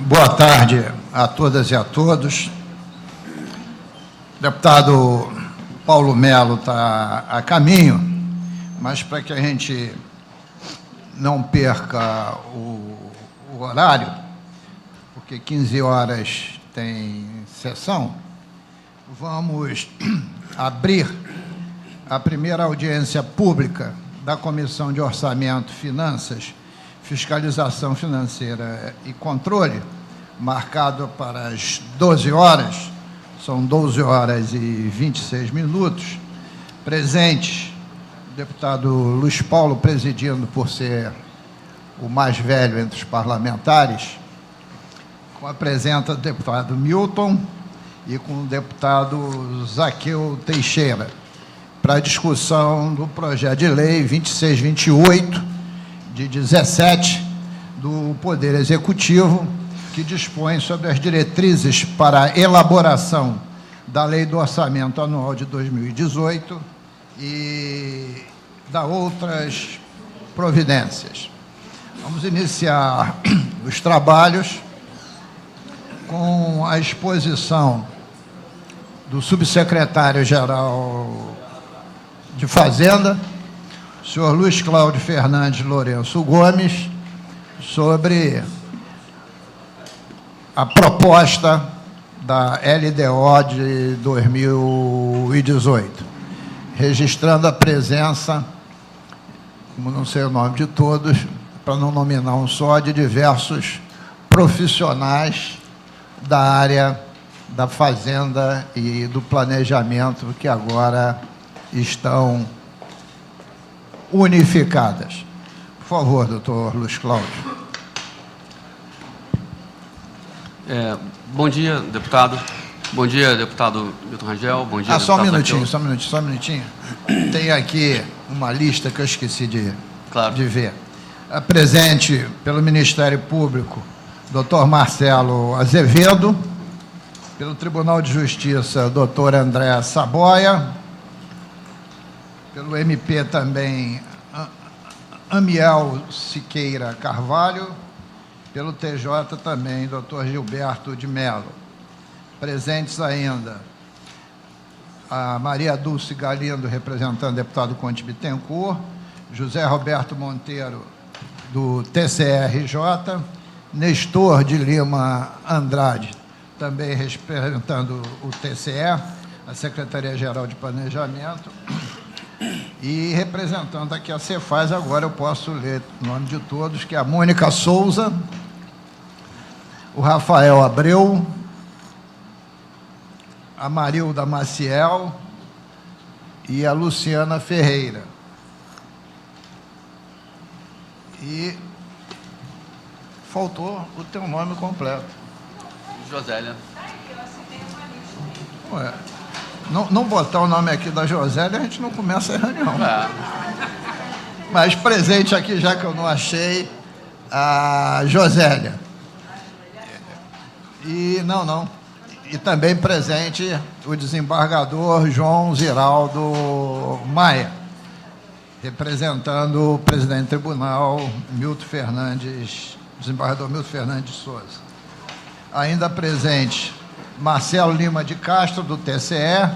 Boa tarde a todas e a todos. O deputado Paulo Melo está a caminho, mas para que a gente não perca o horário, porque 15 horas tem sessão, vamos abrir a primeira audiência pública da Comissão de Orçamento, Finanças, Fiscalização Financeira e Controle, marcado para as 12 horas, são 12 horas e 26 minutos, presentes, o deputado Luiz Paulo presidindo por ser o mais velho entre os parlamentares, com a presença do deputado Milton e com o deputado Zaqueu Teixeira, para a discussão do projeto de lei 2628, de 17, do Poder Executivo, que dispõe sobre as diretrizes para a elaboração da Lei do Orçamento Anual de 2018 e da outras providências. Vamos iniciar os trabalhos com a exposição do subsecretário-geral de Fazenda, senhor Luiz Cláudio Fernandes Lourenço Gomes, sobre a proposta da LDO de 2018, registrando a presença, como não sei o nome de todos, para não nominar um só, de diversos profissionais da área da fazenda e do planejamento, que agora estão unificadas. Por favor, doutor Luiz Cláudio. Bom dia, deputado. Bom dia, deputado Milton Rangel. Bom dia, só um deputado minutinho, só um minutinho. Tem aqui uma lista que eu esqueci de ver. Presente pelo Ministério Público, doutor Marcelo Azevedo, pelo Tribunal de Justiça, doutor André Saboia, pelo MP também, Amiel Siqueira Carvalho, pelo TJ também, doutor Gilberto de Mello. Presentes ainda a Maria Dulce Galindo, representando o deputado Conte Bittencourt, José Roberto Monteiro, do TCRJ, Nestor de Lima Andrade, também representando o TCE, a Secretaria-Geral de Planejamento, e representando aqui a Cefaz, agora eu posso ler o nome de todos, que é a Mônica Souza, o Rafael Abreu, a Marilda Maciel e a Luciana Ferreira. E faltou o teu nome completo. Josélia. Ué, não botar o nome aqui da Josélia, a gente não começa a reunião. Mas presente aqui, já que eu não achei, a Josélia. E E também presente o desembargador João Ziraldo Maia, representando o presidente do tribunal, Milton Fernandes, desembargador Milton Fernandes de Souza. Ainda presente Marcelo Lima de Castro, do TCE,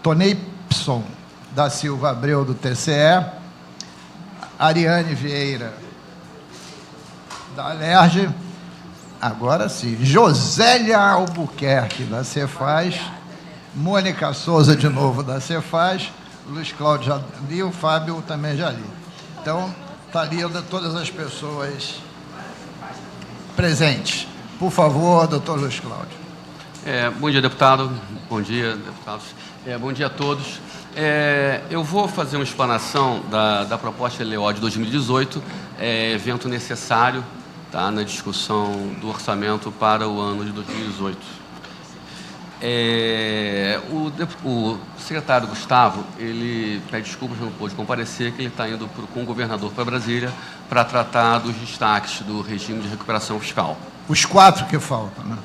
Toneipson da Silva Abreu, do TCE, Ariane Vieira, da Alerj, agora sim, Josélia Albuquerque, da Cefaz, Mônica Souza, de novo, da Cefaz, Luiz Cláudio já li, o Fábio também já li. Então, está lida todas as pessoas presentes. Por favor, doutor Luiz Cláudio. Bom dia, deputado. Bom dia, deputados. Bom dia a todos. Eu vou fazer uma explanação da proposta LO de 2018, evento necessário, tá, na discussão do orçamento para o ano de 2018. O secretário Gustavo, ele pede desculpas, não pôde comparecer, que ele está indo com o governador para Brasília para tratar dos destaques do regime de recuperação fiscal. Os 4 que faltam, né?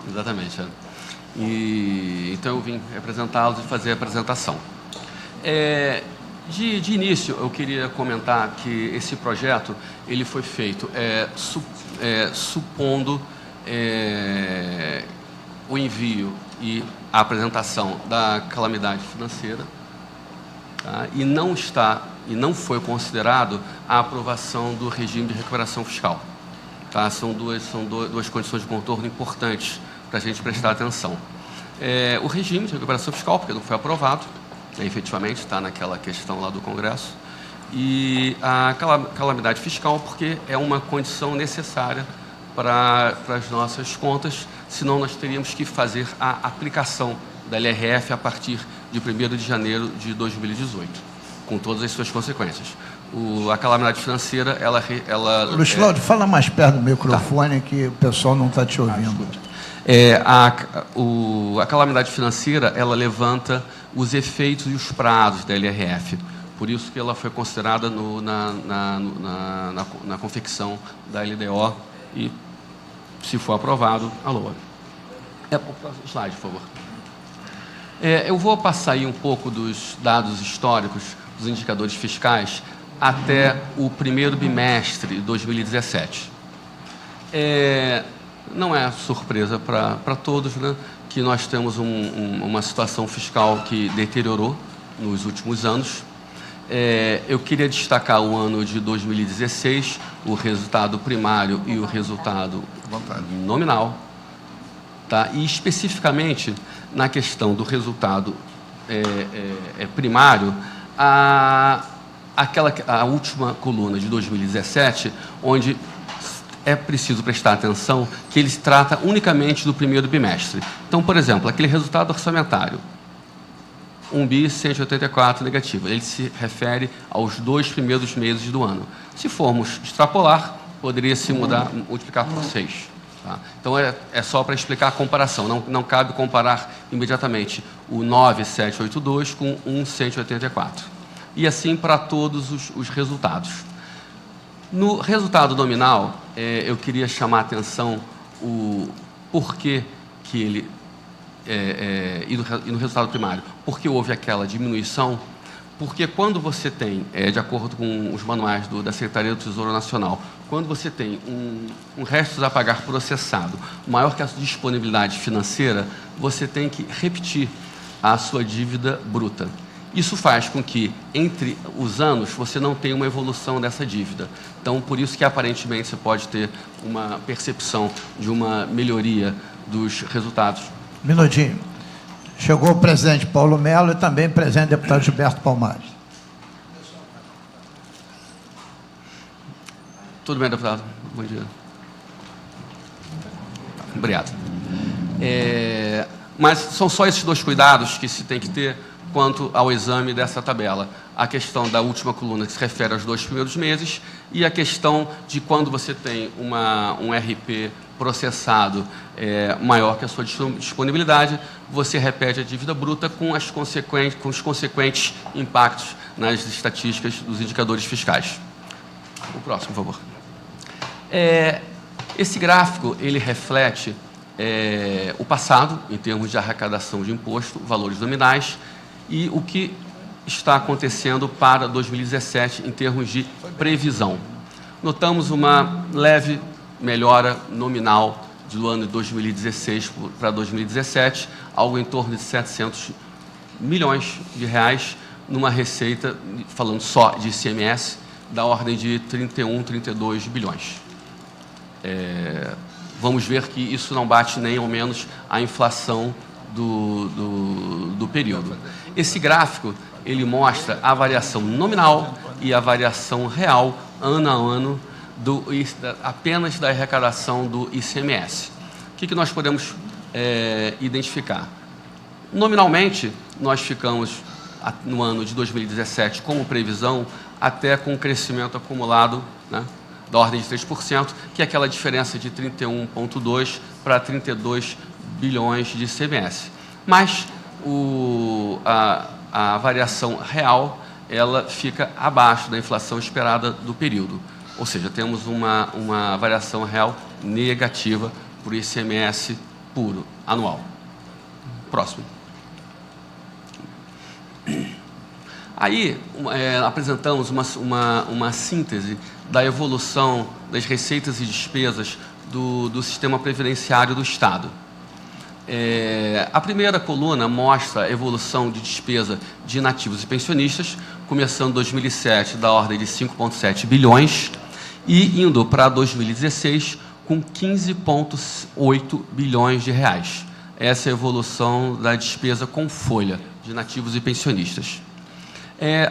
Exatamente. Então eu vim representá-los e fazer a apresentação. De início, eu queria comentar que esse projeto ele foi feito supondo o envio e a apresentação da calamidade financeira, tá? E não foi considerado a aprovação do regime de recuperação fiscal. Tá? São duas condições de contorno importantes para a gente prestar atenção. O regime de recuperação fiscal, porque não foi aprovado, efetivamente está naquela questão lá do Congresso, e a calamidade fiscal, porque é uma condição necessária para as nossas contas, senão nós teríamos que fazer a aplicação da LRF a partir de 1º de janeiro de 2018, com todas as suas consequências. A calamidade financeira, Luiz Cláudio, fala mais perto do microfone, tá, que o pessoal não está te ouvindo. A calamidade financeira, ela levanta os efeitos e os prazos da LRF. Por isso que ela foi considerada na confecção da LDO e, se for aprovado, a LOA. O próximo slide, por favor. Eu vou passar aí um pouco dos dados históricos, dos indicadores fiscais, até o primeiro bimestre de 2017. Não é surpresa para todos, né, que nós temos uma situação fiscal que deteriorou nos últimos anos. Eu queria destacar o ano de 2016, o resultado primário e o resultado nominal. Tá? E, especificamente, na questão do resultado primário, a última coluna de 2017, onde é preciso prestar atenção que ele se trata unicamente do primeiro bimestre. Então, por exemplo, aquele resultado orçamentário, 1.184 negativo, ele se refere aos 2 primeiros meses do ano. Se formos extrapolar, poderia se multiplicar por 6. Tá? Então, é só para explicar a comparação. Não cabe comparar imediatamente o 9.782 com 1.184. E assim para todos os resultados. No resultado nominal, eu queria chamar a atenção o porquê que ele... e no resultado primário, porque houve aquela diminuição, porque quando você tem, de acordo com os manuais da Secretaria do Tesouro Nacional, quando você tem um restos a pagar processado maior que a sua disponibilidade financeira, você tem que repetir a sua dívida bruta. Isso faz com que, entre os anos, você não tenha uma evolução dessa dívida. Então, por isso que, aparentemente, você pode ter uma percepção de uma melhoria dos resultados. Minutinho. Chegou o presidente Paulo Melo e também o presidente deputado Gilberto Palmares. Tudo bem, deputado? Bom dia. Obrigado. Mas são só esses 2 cuidados que se tem que ter quanto ao exame dessa tabela. A questão da última coluna, que se refere aos 2 primeiros meses, e a questão de quando você tem um RP processado maior que a sua disponibilidade, você repete a dívida bruta com os consequentes impactos nas estatísticas dos indicadores fiscais. O próximo, por favor. Esse gráfico, ele reflete o passado, em termos de arrecadação de imposto, valores nominais, e o que está acontecendo para 2017 em termos de previsão. Notamos uma leve melhora nominal do ano de 2016 para 2017, algo em torno de 700 milhões de reais, numa receita, falando só de ICMS, da ordem de 31, 32 bilhões. Vamos ver que isso não bate nem ao menos a inflação do período. Esse gráfico, ele mostra a variação nominal e a variação real, ano a ano, apenas da arrecadação do ICMS. O que nós podemos identificar? Nominalmente, nós ficamos, no ano de 2017, como previsão, até com um crescimento acumulado, né, da ordem de 3%, que é aquela diferença de 31,2 para 32 bilhões de ICMS. Mas a variação real, ela fica abaixo da inflação esperada do período. Ou seja, temos uma variação real negativa para o ICMS puro, anual. Próximo. Aí apresentamos uma síntese da evolução das receitas e despesas do sistema previdenciário do Estado. A primeira coluna mostra a evolução de despesa de inativos e pensionistas, começando em 2007 da ordem de 5,7 bilhões e indo para 2016 com 15,8 bilhões de reais. Essa é a evolução da despesa com folha de inativos e pensionistas.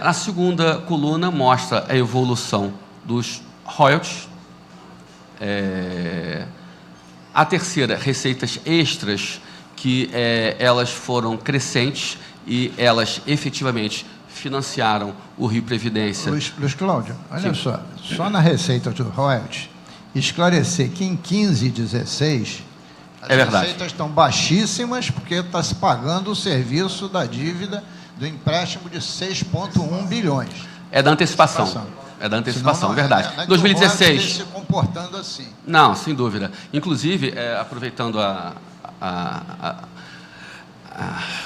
A segunda coluna mostra a evolução dos royalties. A terceira, receitas extras, que elas foram crescentes e elas efetivamente financiaram o Rio Previdência. Luiz Cláudio, olha só na receita do royalties, esclarecer que em 15 e 16 as receitas estão baixíssimas porque está se pagando o serviço da dívida do empréstimo de 6,1 bilhões. É da antecipação. É da antecipação, verdade. Não é 2016. se comportando assim. Não, sem dúvida. Inclusive, aproveitando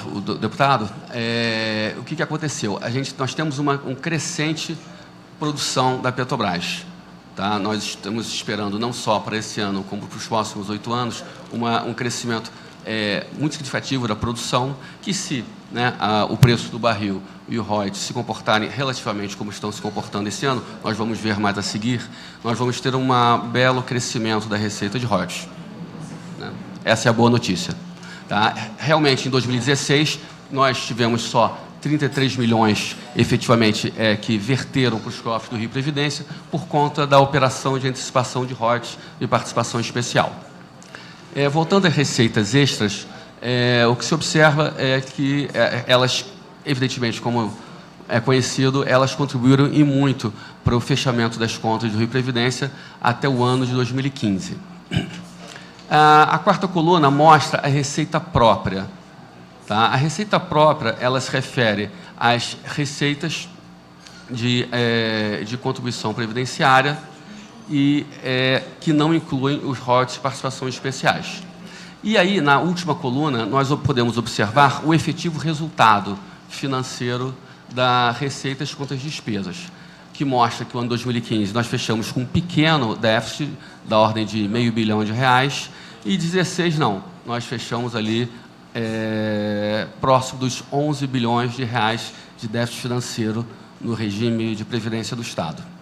o deputado, o que aconteceu? Nós temos uma crescente produção da Petrobras. Tá? Nós estamos esperando, não só para esse ano, como para os próximos 8 anos, um crescimento muito significativo da produção, que se o preço do barril e o royalties se comportarem relativamente como estão se comportando esse ano, nós vamos ver mais a seguir, nós vamos ter um belo crescimento da receita de royalties. Essa é a boa notícia. Tá? Realmente, em 2016, nós tivemos só 33 milhões, efetivamente, que verteram para os cofres do Rio Previdência por conta da operação de antecipação de royalties e participação especial. Voltando às receitas extras, o que se observa é que elas, evidentemente, como é conhecido, elas contribuíram e muito para o fechamento das contas do Rio Previdência até o ano de 2015. A quarta coluna mostra a receita própria. Tá? A receita própria, ela se refere às receitas de contribuição previdenciária e que não incluem os royalties e participações especiais. E aí, na última coluna, nós podemos observar o efetivo resultado financeiro da receitas contra as despesas, que mostra que o ano 2015 nós fechamos com um pequeno déficit da ordem de R$500 bilhão, e 2016 não, nós fechamos ali próximo dos R$11 bilhões de déficit financeiro no regime de previdência do Estado.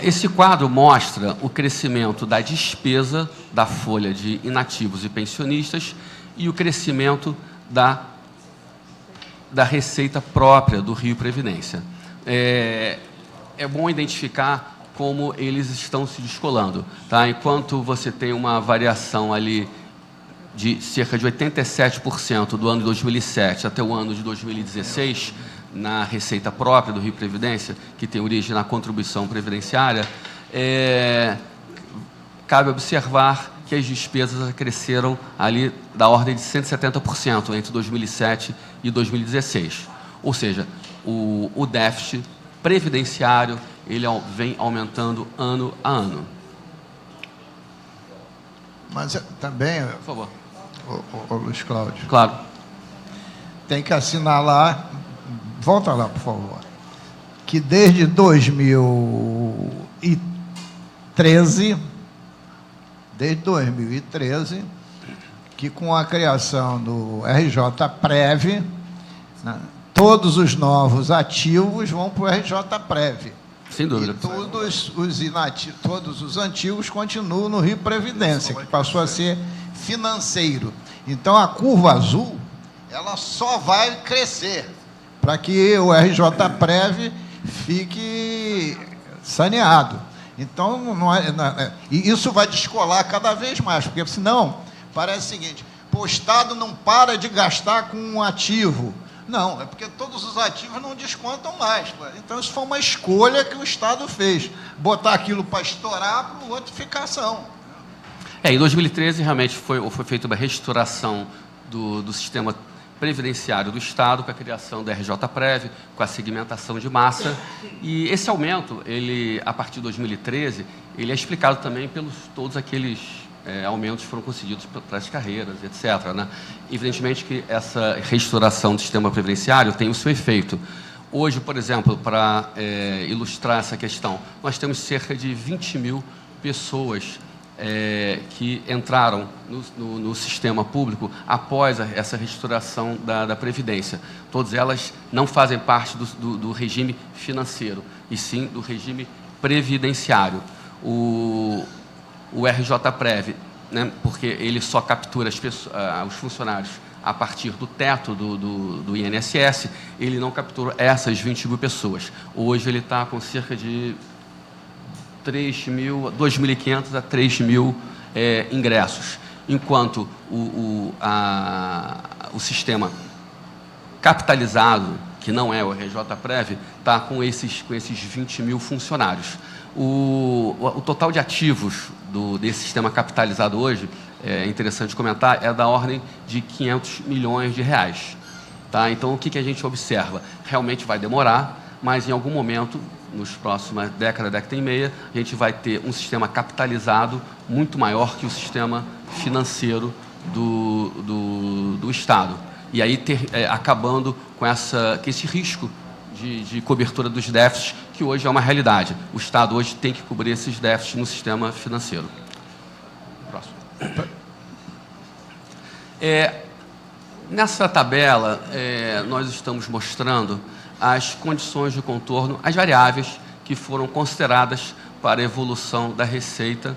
Esse quadro mostra o crescimento da despesa da folha de inativos e pensionistas e o crescimento da receita própria do Rio Previdência. É bom identificar como eles estão se descolando. Tá? Enquanto você tem uma variação ali de cerca de 87% do ano de 2007 até o ano de 2016, na receita própria do Rio Previdência, que tem origem na contribuição previdenciária, cabe observar que as despesas cresceram ali da ordem de 170% entre 2007 e 2016. Ou seja, o déficit previdenciário ele vem aumentando ano a ano. Mas também, por favor, o Luiz Cláudio, claro, tem que assinalar, volta lá, por favor, que desde 2013, que com a criação do RJ-Prev, né, todos os novos ativos vão para o RJ-Prev. Sem dúvida. E todos os antigos continuam no Rio Previdência, que passou a ser financeiro. Então, a curva azul, ela só vai crescer para que o RJ-Prev fique saneado. Então, e isso vai descolar cada vez mais, porque senão, parece o seguinte, o Estado não para de gastar com um ativo. Não, é porque todos os ativos não descontam mais. Então, isso foi uma escolha que o Estado fez. Botar aquilo para estourar, para o outro ficar ação. Em 2013, realmente, foi feita uma restauração do sistema previdenciário do Estado, com a criação da RJ-Prev, com a segmentação de massa. E esse aumento, a partir de 2013, ele é explicado também pelos todos aqueles aumentos foram concedidos para as carreiras, etc., né? Evidentemente que essa reestruturação do sistema previdenciário tem o seu efeito. Hoje, por exemplo, para ilustrar essa questão, nós temos cerca de 20 mil pessoas que entraram no sistema público após essa reestruturação da Previdência. Todas elas não fazem parte do regime financeiro, e sim do regime previdenciário. O RJPrev, né, porque ele só captura os funcionários a partir do teto do INSS, ele não capturou essas 20 mil pessoas. Hoje ele está com cerca de 2.500 a 3.000 ingressos, enquanto o sistema capitalizado, que não é o RJPrev, está com esses 20 mil funcionários. O total de ativos desse sistema capitalizado hoje, é interessante comentar, é da ordem de 500 milhões de reais. Tá? Então, o que a gente observa? Realmente vai demorar, mas em algum momento, nos próximos década e meia, a gente vai ter um sistema capitalizado muito maior que o sistema financeiro do Estado. E aí acabando com esse risco de cobertura dos déficits, que hoje é uma realidade. O Estado hoje tem que cobrir esses déficits no sistema financeiro. Próximo. Nessa tabela, nós estamos mostrando as condições de contorno, as variáveis que foram consideradas para a evolução da receita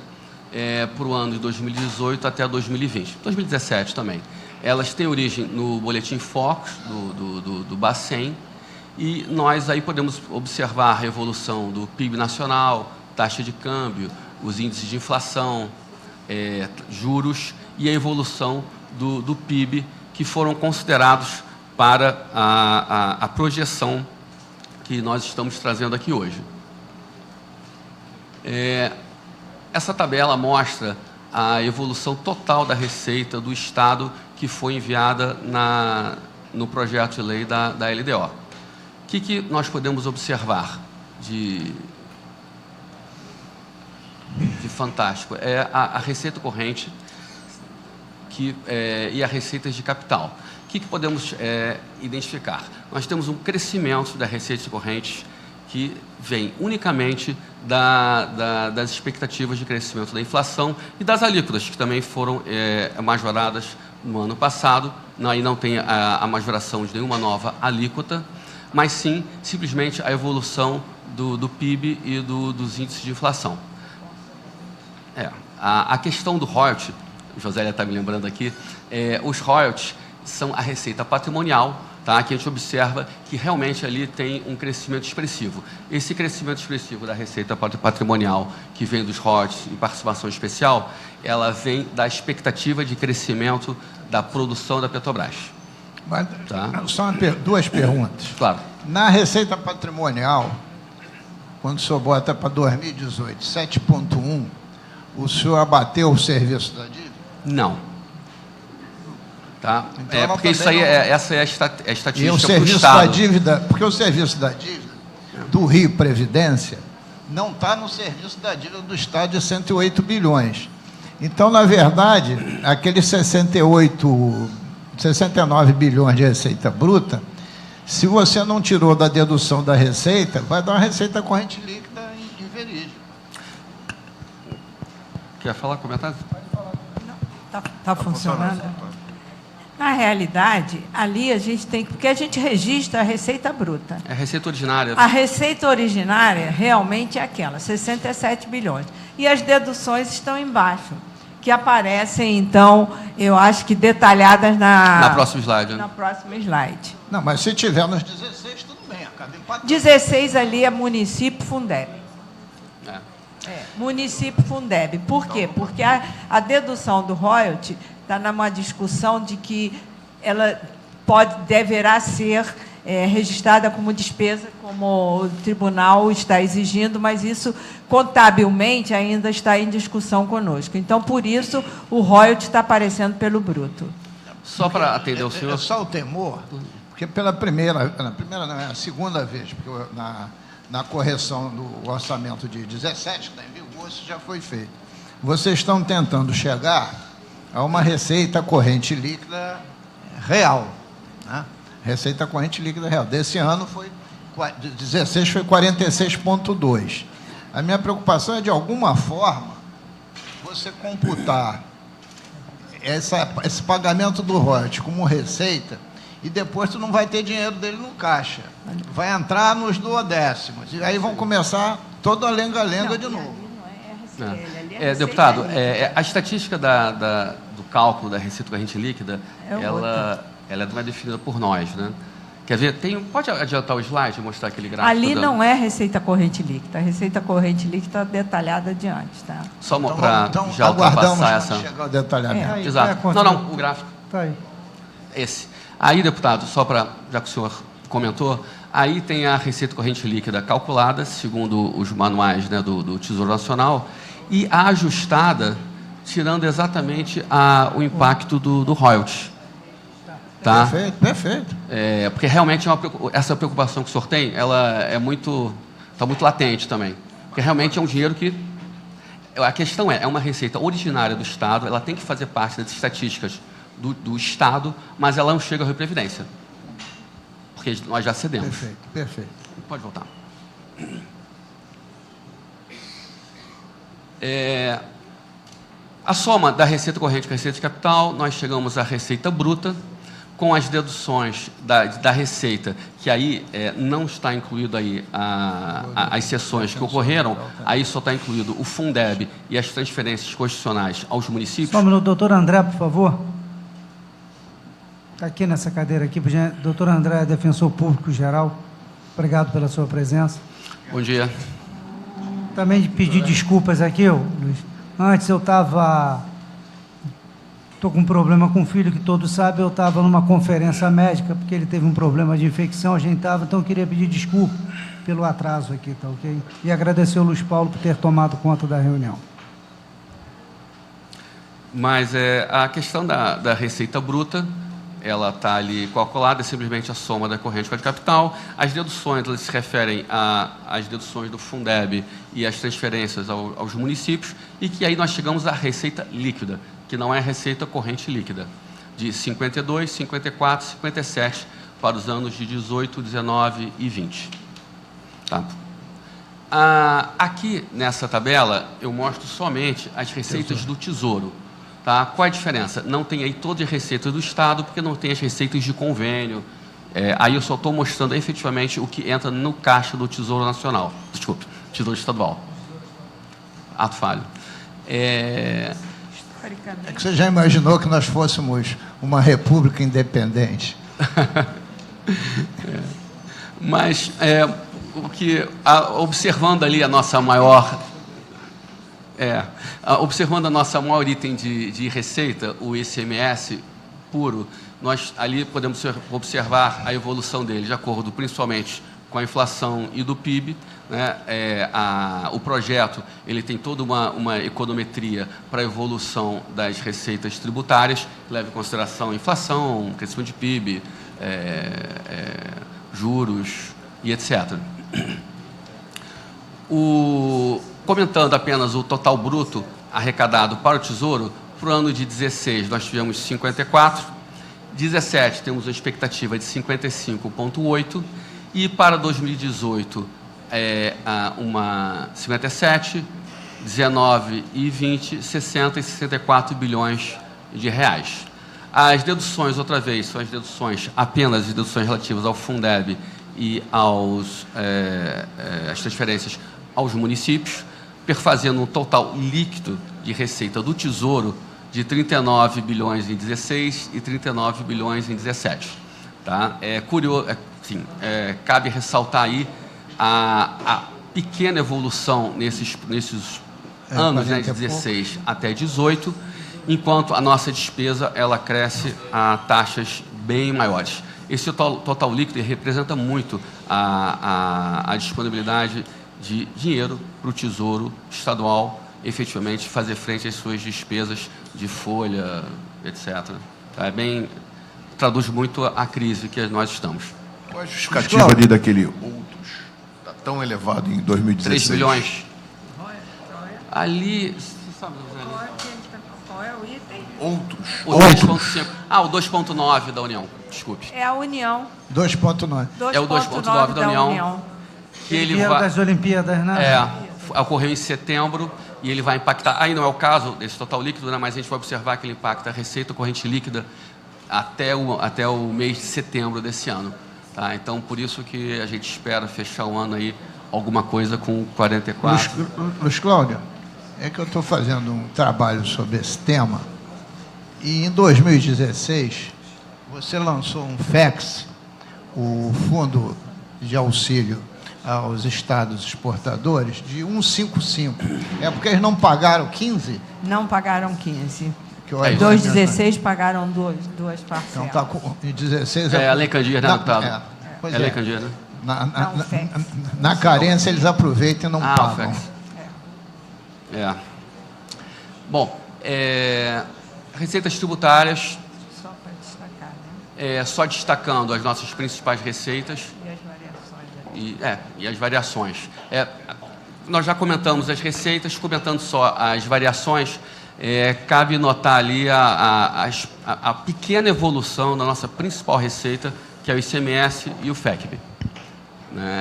para o ano de 2018 até 2020, 2017 também. Elas têm origem no Boletim Focus do Bacen, e nós aí podemos observar a evolução do PIB nacional, taxa de câmbio, os índices de inflação, juros e a evolução do PIB, que foram considerados para a projeção que nós estamos trazendo aqui hoje. Essa tabela mostra a evolução total da receita do Estado que foi enviada no projeto de lei da LDO. O que nós podemos observar de fantástico? É a receita corrente e a receita de capital. O que podemos identificar? Nós temos um crescimento da receita corrente que vem unicamente das expectativas de crescimento da inflação e das alíquotas, que também foram majoradas no ano passado. Aí não tem a majoração de nenhuma nova alíquota, mas sim, simplesmente, a evolução do PIB e dos índices de inflação. A questão do royalty, o Josélia está me lembrando aqui, os royalties são a receita patrimonial, tá? Que a gente observa que realmente ali tem um crescimento expressivo. Esse crescimento expressivo da receita patrimonial, que vem dos royalties e participação especial, ela vem da expectativa de crescimento da produção da Petrobras. Mas, tá? Só duas perguntas. Claro. Na receita patrimonial, quando o senhor bota para 2018, 7,1, o senhor abateu o serviço da dívida? Não. Tá? Então, porque isso aí, essa é a estatística e o serviço da dívida, porque o serviço da dívida do Rio Previdência não está no serviço da dívida do Estado de 108 bilhões. Então, na verdade, aqueles 69 bilhões de receita bruta, se você não tirou da dedução da receita, vai dar uma receita corrente líquida em verídico. Quer falar, comentar? Está funcionando? Na realidade, ali a gente tem... Porque a gente registra a receita bruta. É a receita originária. A receita originária realmente é aquela, 67 bilhões. E as deduções estão embaixo, que aparecem, então, eu acho que detalhadas na próxima slide. Na próxima slide. Não, mas se tiver nos 16, tudo bem, acaba empatando. 16 ali é município Fundeb. Município Fundeb. Por quê? Porque a dedução do royalty está numa discussão de que ela deverá ser registrada como despesa, como o tribunal está exigindo, mas isso, contabilmente, ainda está em discussão conosco. Então, por isso, o royalty está aparecendo pelo bruto. Só para atender o senhor... É só o temor, porque a segunda vez, porque na correção do orçamento de 17, que está em vigor, isso já foi feito. vocês estão tentando chegar a uma receita corrente líquida real, né? Receita corrente líquida real. Desse ano foi, de 16 foi 46,2. A minha preocupação é, de alguma forma, você computar esse pagamento do royalties como receita, e depois tu não vai ter dinheiro dele no caixa. Vai entrar nos duodécimos. E aí vão começar toda a lenga-lenga de novo. Deputado, a estatística do cálculo da receita corrente líquida, ela não é definida por nós, né? Quer ver? Pode adiantar o slide e mostrar aquele gráfico? Ali não é receita corrente líquida. A receita corrente líquida está detalhada adiante, tá? Só para então, já ultrapassar essa... chegar ao detalhamento. Exato. Não, o gráfico. Está aí. Esse. Aí, deputado, já que o senhor comentou, aí tem a receita corrente líquida calculada, segundo os manuais, né, do Tesouro Nacional, e a ajustada, tirando exatamente o impacto do royalties. Tá? Perfeito, perfeito. Porque realmente essa preocupação que o senhor tem, ela está muito latente também. Porque realmente é um dinheiro que... A questão é uma receita originária do Estado, ela tem que fazer parte das estatísticas do Estado, mas ela não chega à Previdência. Porque nós já cedemos. Perfeito, perfeito. Pode voltar. A soma da receita corrente com a receita de capital, nós chegamos à receita bruta, com as deduções da receita, que aí não está incluído aí as sessões que ocorreram, aí só está incluído o Fundeb e as transferências constitucionais aos municípios. Só um minuto, doutor André, por favor. Está aqui nessa cadeira aqui, doutor André, defensor público geral. Obrigado pela sua presença. Bom dia. Também pedir desculpas aqui, Luiz. Antes eu estou com um problema com o filho, que todos sabem, eu estava numa conferência médica, porque ele teve um problema de infecção, a gente estava, então eu queria pedir desculpa pelo atraso aqui, tá ok? E agradecer ao Luiz Paulo por ter tomado conta da reunião. Mas a questão da receita bruta, ela está ali calculada, é simplesmente a soma da corrente com a de capital. As deduções, elas se referem às deduções do Fundeb e às transferências aos municípios, e que aí nós chegamos à receita líquida, que não é receita corrente líquida, de 52, 54, 57 para os anos de 18, 19 e 20. Tá? Aqui, nessa tabela, eu mostro somente as receitas do Tesouro. Tá? Qual é a diferença? Não tem aí todas as receitas do Estado, porque não tem as receitas de convênio. Aí eu só estou mostrando efetivamente o que entra no caixa do Tesouro Nacional. Desculpe, Tesouro Estadual. Ato falho. É que você já imaginou que nós fôssemos uma república independente? Mas, observando ali a nossa maior... observando a nossa maior item de receita, o ICMS puro, nós ali podemos observar a evolução dele, de acordo principalmente com a inflação e do PIB. Né? O projeto ele tem toda uma econometria para a evolução das receitas tributárias, que leva em consideração a inflação, crescimento de PIB, juros e etc. Comentando apenas o total bruto arrecadado para o Tesouro, para o ano de 16 nós tivemos 54, 17 temos uma expectativa de 55,8 e para 2018 uma 57, 19 e 20, 60 e 64 bilhões de reais. As deduções, outra vez, são as deduções, apenas as deduções relativas ao Fundeb e as transferências aos municípios, perfazendo um total líquido de receita do Tesouro de 39 bilhões em 16 e 39 bilhões em 17. Tá? Cabe ressaltar aí a pequena evolução nesses anos, né, de 16 até 18, enquanto a nossa despesa ela cresce a taxas bem maiores. Esse total líquido representa muito a disponibilidade de dinheiro para o Tesouro Estadual efetivamente fazer frente às suas despesas de folha, etc. Tá? Traduz muito a crise que nós estamos. Qual a justificativa ali daquele outros? Está tão elevado em 2016? 3 bilhões. Ali, sabe, Zé? Qual é o item? Outros. O 2.5. Ah, o 2.9 da União, desculpe. É a União. 2.9. É o 2.9 da União. Que ele Dinheiro vai... das Olimpíadas, né? Ocorreu em setembro e ele vai impactar. Aí não é o caso desse total líquido, né? Mas a gente vai observar que ele impacta a receita corrente líquida até o mês de setembro desse ano. Tá? Então, por isso que a gente espera fechar o ano aí alguma coisa com 44. Luiz Cláudio, é que eu estou fazendo um trabalho sobre esse tema e em 2016 você lançou um FEX, o Fundo de Auxílio aos Estados Exportadores, de 155. É porque eles não pagaram 15? Não pagaram 15. Que eu- 2016 pagaram duas Então parcelas. está com em 16. É a Lei Candir, né, deputado? Pois É a Lei Candir, né? Não, FEX. Na carência eles aproveitam e não Ah, o pagam. FEX. Bom, receitas tributárias, Só para destacar, né? só destacando as nossas principais receitas E as variações. Né? e as variações. Nós já comentamos as receitas, comentando só as variações, cabe notar ali a pequena evolução da nossa principal receita, que é o ICMS e o FECB.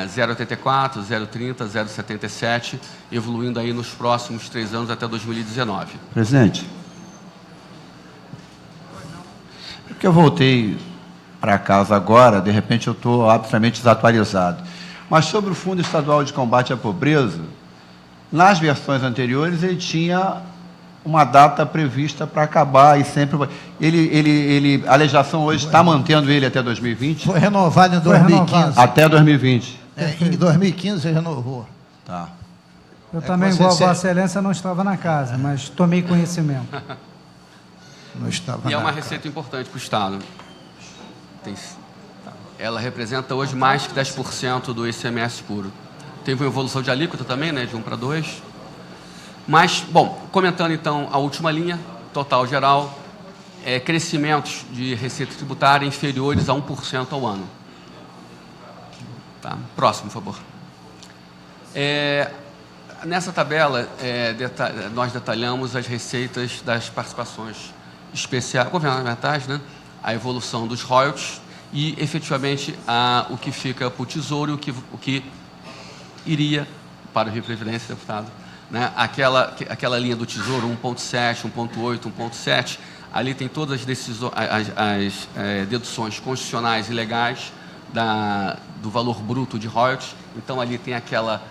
0,84, 0,30, 0,77, evoluindo aí nos próximos 3 anos até 2019. Presidente, porque eu voltei para casa agora, de repente eu estou absolutamente desatualizado. Mas sobre o Fundo Estadual de Combate à Pobreza, nas versões anteriores ele tinha uma data prevista para acabar e sempre... a legislação hoje está mantendo ele até 2020? Foi renovado em Foi 2015. renovado. Até 2020. Em 2015 renovou. Tá. Eu também, você igual a se- Vossa Excelência, não estava na casa, mas tomei conhecimento. Não estava E é uma na- receita importante para o Estado. Ela representa hoje mais que 10% do ICMS puro. Teve uma evolução de alíquota também, né, de 1 para 2. Mas, bom, comentando então a última linha, total geral, crescimentos de receita tributária inferiores a 1% ao ano. Tá? Próximo, por favor. Nessa tabela, nós detalhamos as receitas das participações especiais, governamentais, né? A evolução dos royalties e, efetivamente, o que fica para o Tesouro e o que iria para o Rio Previdência, deputado. Né? Aquela linha do Tesouro, 1,7, 1,8, 1,7, ali tem todas as deduções constitucionais e legais do valor bruto de royalties. Então, ali tem aquela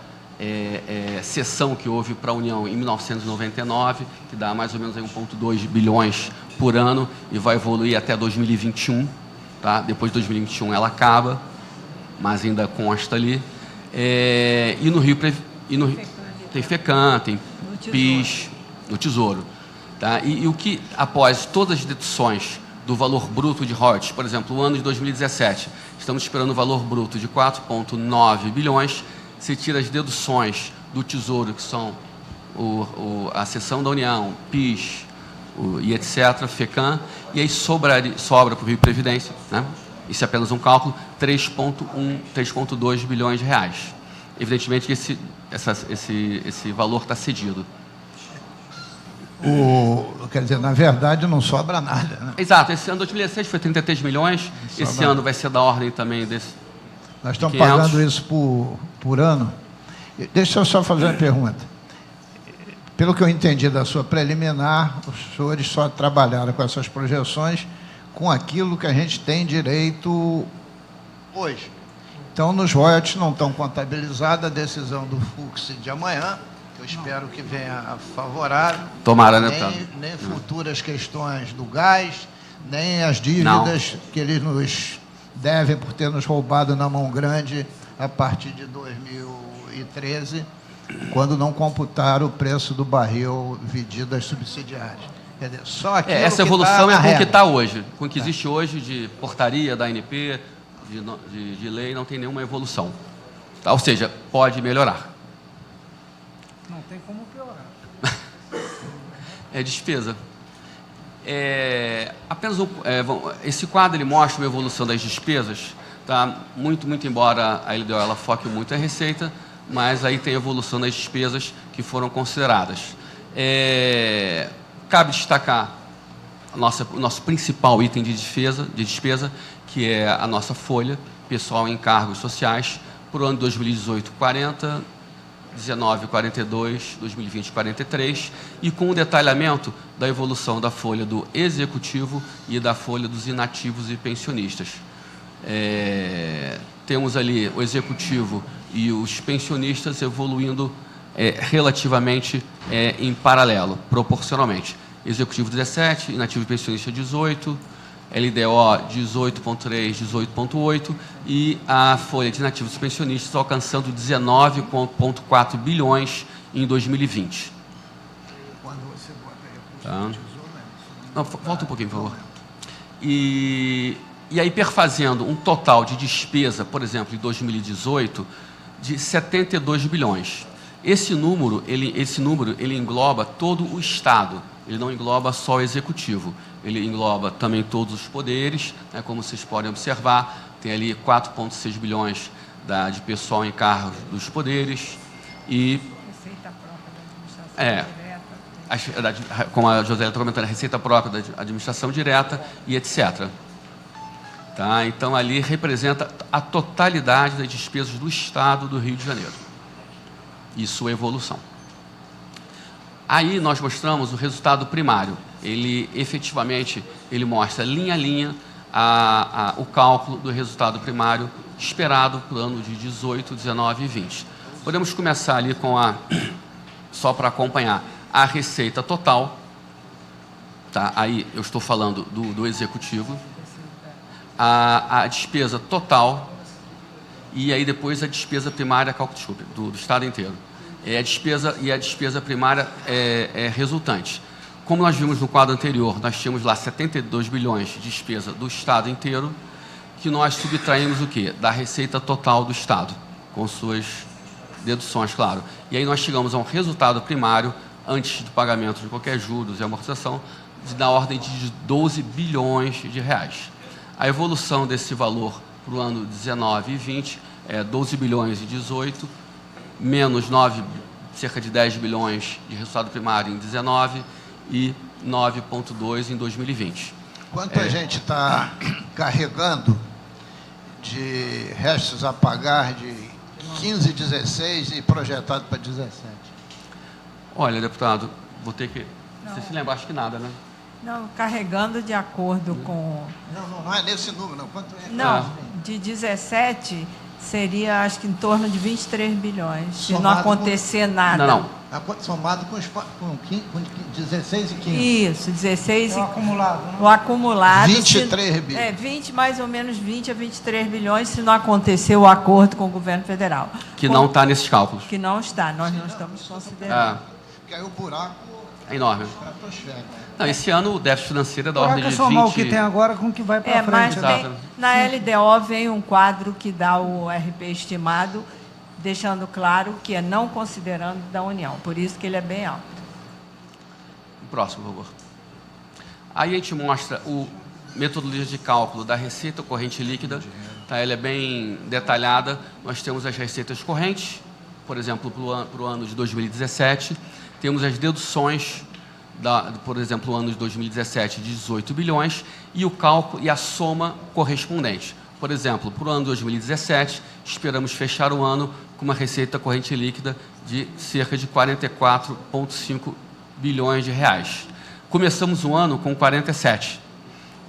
cessão que houve para a União em 1999, que dá mais ou menos aí 1,2 bilhões por ano e vai evoluir até 2021. Tá? Depois de 2021 ela acaba, mas ainda consta ali. E no Rio tem FECAM, tem PIS, no Tesouro. Tá? E o que, após todas as deduções do valor bruto de royalties, por exemplo, o ano de 2017, estamos esperando o valor bruto de 4,9 bilhões, se tira as deduções do Tesouro, que são a seção da União, PIS e etc., FECAM, e aí sobra para o Rio Previdência, né? Isso é apenas um cálculo, 3,2 bilhões de reais. Evidentemente que esse valor está cedido. Quer dizer, na verdade, não sobra nada. Né? Exato, esse ano 2016 foi 33 milhões, esse ano vai ser da ordem também desse. Nós estamos 500. pagando isso por ano. Deixa eu só fazer uma pergunta. Pelo que eu entendi da sua preliminar, os senhores só trabalharam com essas projeções com aquilo que a gente tem direito hoje. Então, nos royalties não estão contabilizadas a decisão do Fux de amanhã, que eu espero que venha favorável. Tomara, né, deputado? Nem futuras questões do gás, nem as dívidas que eles nos devem por ter nos roubado na mão grande a partir de 2013, quando não computaram o preço do barril vendido das subsidiárias. Quer dizer, só aquilo Essa que evolução tá é na com o que regra. está hoje. Com o que existe hoje de portaria da ANP, de lei, não tem nenhuma evolução. Tá? Ou seja, pode melhorar. Não tem como piorar. É despesa. Esse quadro ele mostra uma evolução das despesas, tá? Muito embora a LDO ela foque muito em receita, mas aí tem a evolução das despesas que foram consideradas. Cabe destacar o nosso principal item de despesa, que é a nossa folha pessoal em encargos sociais, para o ano 2018, 40, 19, 42, 2020, 43, e com o detalhamento da evolução da folha do executivo e da folha dos inativos e pensionistas. Temos ali o executivo e os pensionistas evoluindo relativamente em paralelo, proporcionalmente. Executivo 17, inativo e pensionista 18, LDO 18,3, 18,8 e a folha de inativos e pensionistas alcançando 19,4 bilhões em 2020. Quando você bota recurso Tá. do Tesouro, né? Não, volta um pouquinho, por favor. E aí, perfazendo um total de despesa, por exemplo, em 2018, de 72 bilhões. Esse número ele engloba todo o Estado, ele não engloba só o Executivo, ele engloba também todos os poderes, né, como vocês podem observar, tem ali 4,6 bilhões de pessoal em cargos dos poderes e... Receita própria da administração direta. Como a Josélia está comentando, a receita própria da administração direta e etc. Tá? Então, ali representa a totalidade das despesas do Estado do Rio de Janeiro e sua evolução. Aí nós mostramos o resultado primário. Ele, efetivamente, ele mostra linha a linha o cálculo do resultado primário esperado para o ano de 18, 19 e 20. Podemos começar ali com só para acompanhar, a receita total. Tá? Aí eu estou falando do executivo. A despesa total e aí depois a despesa primária, do Estado inteiro. A despesa primária resultante. Como nós vimos no quadro anterior, nós tínhamos lá 72 bilhões de despesa do Estado inteiro, que nós subtraímos o quê? Da receita total do Estado, com suas deduções, claro. E aí nós chegamos a um resultado primário, antes do pagamento de qualquer juros e amortização, da ordem de 12 bilhões de reais. A evolução desse valor para o ano 19 e 20 é 12 bilhões e 18, menos cerca de 10 bilhões de resultado primário em 19 e 9,2 em 2020. Quanto a gente está carregando de restos a pagar de 15, 16 e projetado para 17? Olha, deputado, vou ter que... Você se lembra? Acho que nada, né? Não, carregando de acordo com... Não é nesse número, não. Quanto é? Não, de 17 seria, acho que em torno de 23 bilhões, se não Somado acontecer nada. Não. Somado com 16 e 15. Isso, 16 É o acumulado, né? o acumulado. 23 bilhões. 20, mais ou menos 20 a 23 bilhões, se não acontecer o acordo com o governo federal. Que não está nesses cálculos. Que não está, nós não estamos considerando. Porque aí o buraco É enorme. estratosférico. Não, esse ano o déficit financeiro é da ordem Coloca de somar 20... o que tem agora com o que vai para Mas frente. Exato. na LDO vem um quadro que dá o RP estimado, deixando claro que é não considerando da União, por isso que ele é bem alto. Próximo, por favor. Aí a gente mostra metodologia de cálculo da receita corrente líquida. Tá? Ela é bem detalhada. Nós temos as receitas correntes, por exemplo, para o ano de 2017. Temos as deduções, por exemplo, o ano de 2017, de 18 bilhões, e o cálculo e a soma correspondente. Por exemplo, para o ano de 2017, esperamos fechar o ano com uma receita corrente líquida de cerca de 44,5 bilhões de reais. Começamos o ano com 47.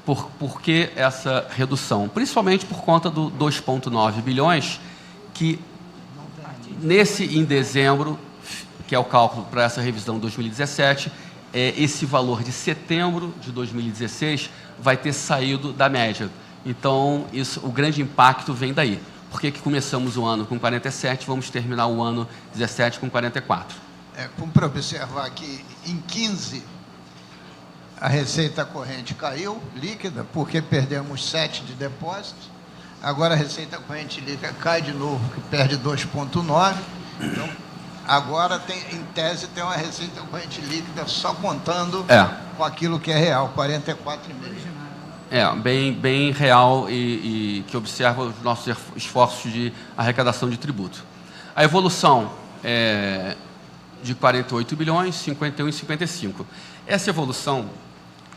Por que essa redução? Principalmente por conta do 2,9 bilhões, que em dezembro, que é o cálculo para essa revisão de 2017, esse valor de setembro de 2016 vai ter saído da média. Então, o grande impacto vem daí. Por que começamos o ano com 47, vamos terminar o ano 17 com 44? Como para observar que em 15 a receita corrente caiu, líquida, porque perdemos 7 de depósitos. Agora a receita corrente líquida cai de novo, que perde 2,9. Então, agora, em tese, tem uma receita corrente líquida só contando com aquilo que é real, 44,5. Bem real e que observa os nossos esforços de arrecadação de tributo. A evolução de 48 bilhões, 51 e 55. Essa evolução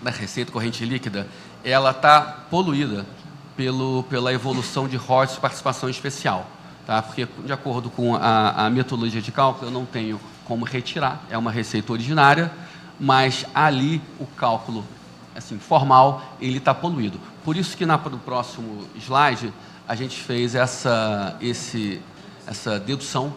da receita corrente líquida, ela está poluída pela evolução de royalties de participação especial, tá? Porque, de acordo com a metodologia de cálculo, eu não tenho como retirar, é uma receita originária, mas ali o cálculo assim, formal, ele está poluído. Por isso que no próximo slide a gente fez essa dedução,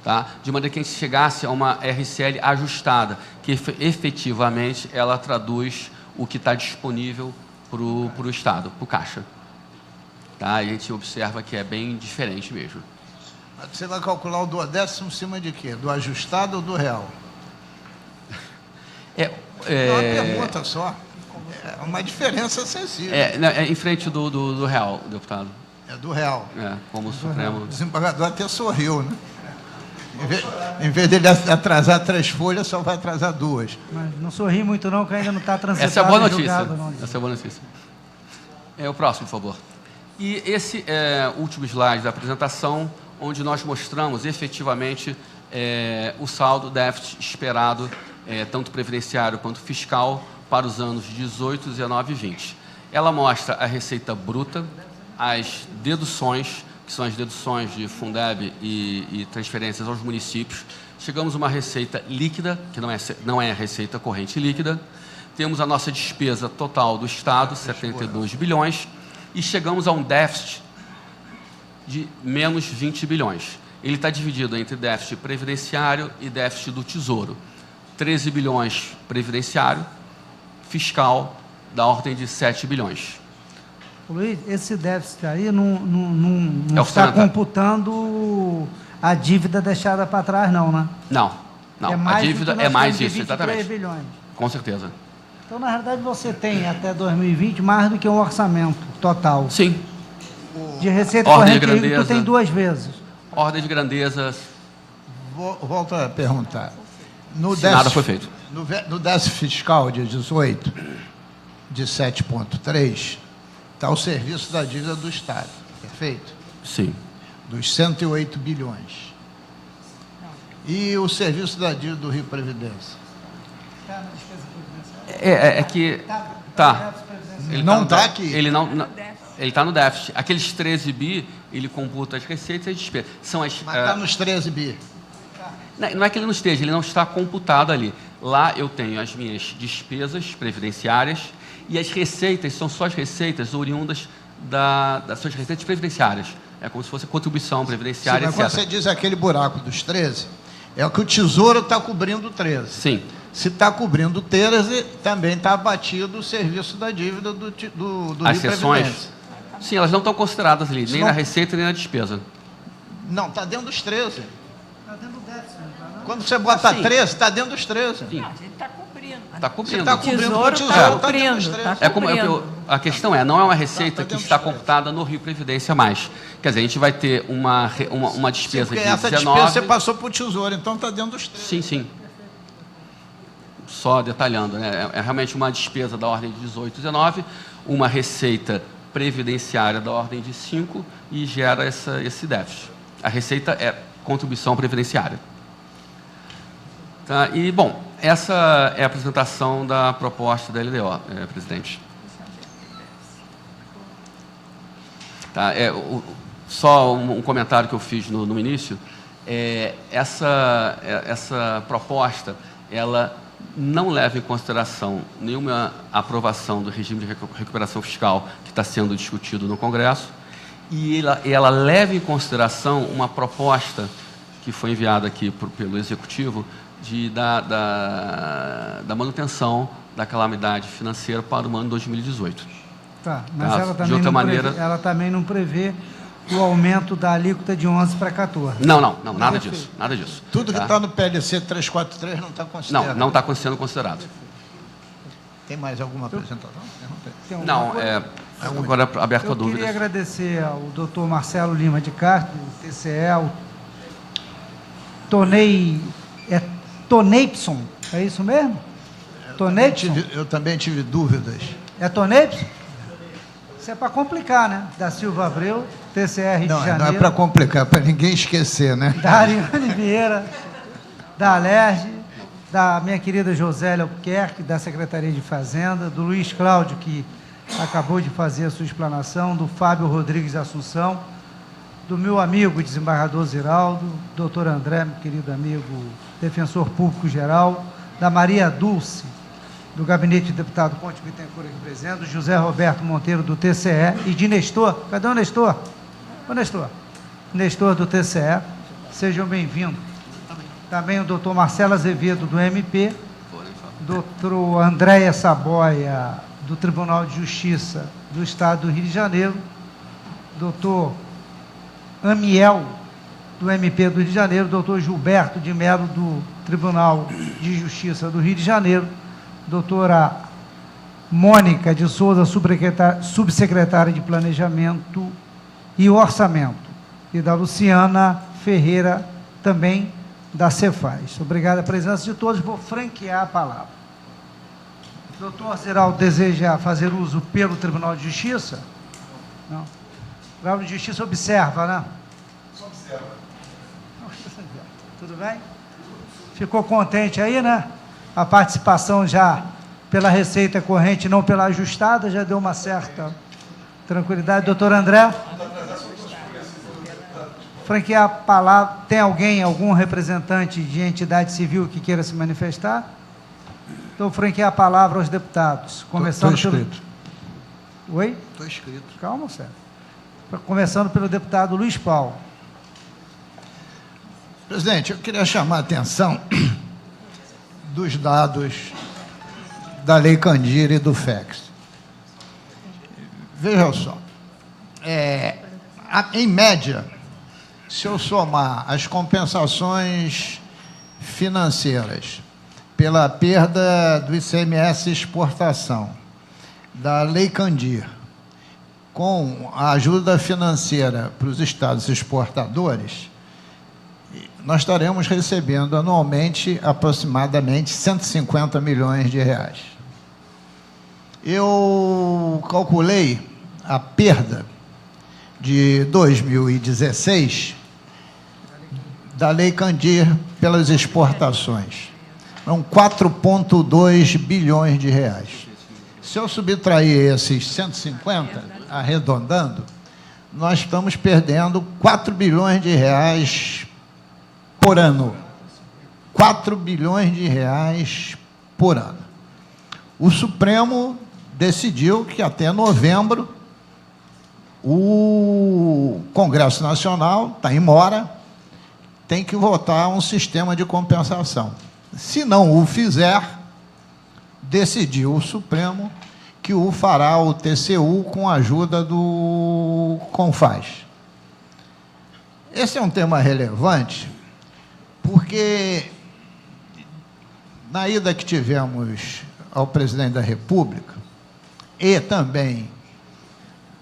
tá? De maneira que a gente chegasse a uma RCL ajustada, que efetivamente ela traduz o que está disponível para o Estado, para o Caixa. Tá? A gente observa que é bem diferente mesmo. Mas você vai calcular o duodécimo em cima de quê? Do ajustado ou do real? É uma pergunta só. É uma diferença sensível. É em frente do real, deputado. É do real. Como o Supremo... O desembargador até sorriu, né? Em vez dele atrasar 3 folhas, só vai atrasar 2. Mas não sorri muito não, que ainda não está transitado. Essa é a boa notícia. Julgado, não. Essa é a boa notícia. O próximo, por favor. E esse é o último slide da apresentação, onde nós mostramos efetivamente o saldo déficit esperado, tanto previdenciário quanto fiscal, para os anos 18, 19 e 20. Ela mostra a receita bruta, as deduções, que são as deduções de Fundeb e transferências aos municípios. Chegamos a uma receita líquida, que não é a receita corrente líquida. Temos a nossa despesa total do Estado, 72 bilhões, e chegamos a um déficit de menos 20 bilhões. Ele está dividido entre déficit previdenciário e déficit do Tesouro. 13 bilhões previdenciário, fiscal da ordem de 7 bilhões. Luiz, esse déficit aí não está computando a dívida deixada para trás, não, né? Não. A dívida é mais isso, exatamente. Bilhões. Com certeza. Então, na verdade, você tem até 2020 mais do que um orçamento total. Sim. De receita Ordem corrente de grandeza. tu tem 2 vezes. Ordem de grandeza. Volto a perguntar. Nada foi feito. No déficit fiscal de 18, de 7,3, está o serviço da dívida do Estado, perfeito? Sim. Dos 108 bilhões. E o serviço da dívida do Rio Previdência? Que... Tá. Ele não está aqui. Ele está no déficit. Aqueles 13 bi, ele computa as receitas e as despesas. Mas está nos 13 bi. Não é que ele não esteja, ele não está computado ali. Lá eu tenho as minhas despesas previdenciárias e as receitas são só as receitas oriundas das suas receitas previdenciárias. É como se fosse contribuição previdenciária, Sim, mas etc. quando você diz aquele buraco dos 13, é o que o Tesouro está cobrindo 13. Sim. Se está cobrindo 13, também está abatido o serviço da dívida do As Rio seções, Previdência. sim, elas não estão consideradas ali, nem não... na receita, nem na despesa. Não, está dentro dos 13. Está dentro do déficit, não? Quando você bota Sim. 13, está dentro dos 13. Sim. Não, a gente está cumprindo. Está cumprindo. Você está cumprindo com o Tesouro Tesouro, está está dentro dos cumprindo. 13. Tá É como cumprindo. a questão não é uma receita Tá que dentro está dos 13. computada no Rio Previdência mais. Quer dizer, a gente vai ter uma Sim, despesa porque de essa 19... despesa você passou para o Tesouro, então está dentro dos 13. Sim, sim. Só detalhando, né? É realmente uma despesa da ordem de 18, 19, uma receita previdenciária da ordem de 5 e gera esse déficit. A receita é contribuição previdenciária. Tá? E, bom, essa é a apresentação da proposta da LDO, presidente. Tá? Só um comentário que eu fiz no início. Essa proposta, ela não leva em consideração nenhuma aprovação do regime de recuperação fiscal que está sendo discutido no Congresso, e ela leva em consideração uma proposta que foi enviada aqui pelo Executivo da manutenção da calamidade financeira para o ano 2018. Tá, mas Tá, ela de também, outra não maneira- prevê, ela também não prevê o aumento da alíquota de 11 para 14. Não, nada disso, nada disso. Tudo que tá? está no PLC 343 não está considerado. Não está sendo considerado. Tem mais alguma apresentação? Tem alguma Não, coisa? agora aberto a Eu dúvidas. queria agradecer ao doutor Marcelo Lima de Castro, do TCE, ao Toneipson, é isso mesmo? Toneipson? Eu também tive dúvidas. É Toneipson? Isso é para complicar, né? Da Silva Abreu, TCR de Não Janeiro. é para complicar, para ninguém esquecer, né? Da Ariane Vieira, da Alerj, da minha querida Josélia Albuquerque, da Secretaria de Fazenda, do Luiz Cláudio, que acabou de fazer a sua explanação, do Fábio Rodrigues Assunção, do meu amigo desembargador Ziraldo, doutor André, meu querido amigo defensor público geral, da Maria Dulce, do gabinete do deputado Ponte Bittencourt aqui presente, do José Roberto Monteiro, do TCE, e de Nestor. Cadê o Nestor? Ô, Nestor. Nestor, do TCE. Sejam bem-vindos. Também o doutor Marcelo Azevedo, do MP, doutor Andréia Saboia, do Tribunal de Justiça do Estado do Rio de Janeiro, doutor Amiel, do MP do Rio de Janeiro, doutor Gilberto de Mello, do Tribunal de Justiça do Rio de Janeiro, doutora Mônica de Souza, subsecretária de Planejamento e Orçamento, e da Luciana Ferreira, também da Cefaz. Obrigado a presença de todos. Vou franquear a palavra. O doutor Ziraldo deseja fazer uso pelo Tribunal de Justiça? Não. O Tribunal de Justiça observa, né? Só observa. Tudo bem? Ficou contente aí, né? A participação já pela receita corrente, não pela ajustada, já deu uma certa tranquilidade. Doutor André? Franquear a palavra. Tem alguém, algum representante de entidade civil que queira se manifestar? Então, franquear a palavra aos deputados. Começando Estou inscrito. Oi? Estou inscrito. Calma, Sérgio. Começando pelo deputado Luiz Paulo. Presidente, eu queria chamar a atenção dos dados da Lei Candir e do FEX. Veja só, em média, se eu somar as compensações financeiras pela perda do ICMS exportação, da Lei Candir, com a ajuda financeira para os estados exportadores, nós estaremos recebendo anualmente aproximadamente 150 milhões de reais. Eu calculei a perda de 2016 da Lei Candir pelas exportações. São 4,2 bilhões de reais. Se eu subtrair esses 150, arredondando, nós estamos perdendo 4 bilhões de reais por ano. 4 bilhões de reais por ano. O Supremo decidiu que até novembro o Congresso Nacional está em mora, tem que votar um sistema de compensação. Se não o fizer, decidiu o Supremo que o fará o TCU com a ajuda do CONFAS. Esse é um tema relevante, porque na ida que tivemos ao presidente da República e também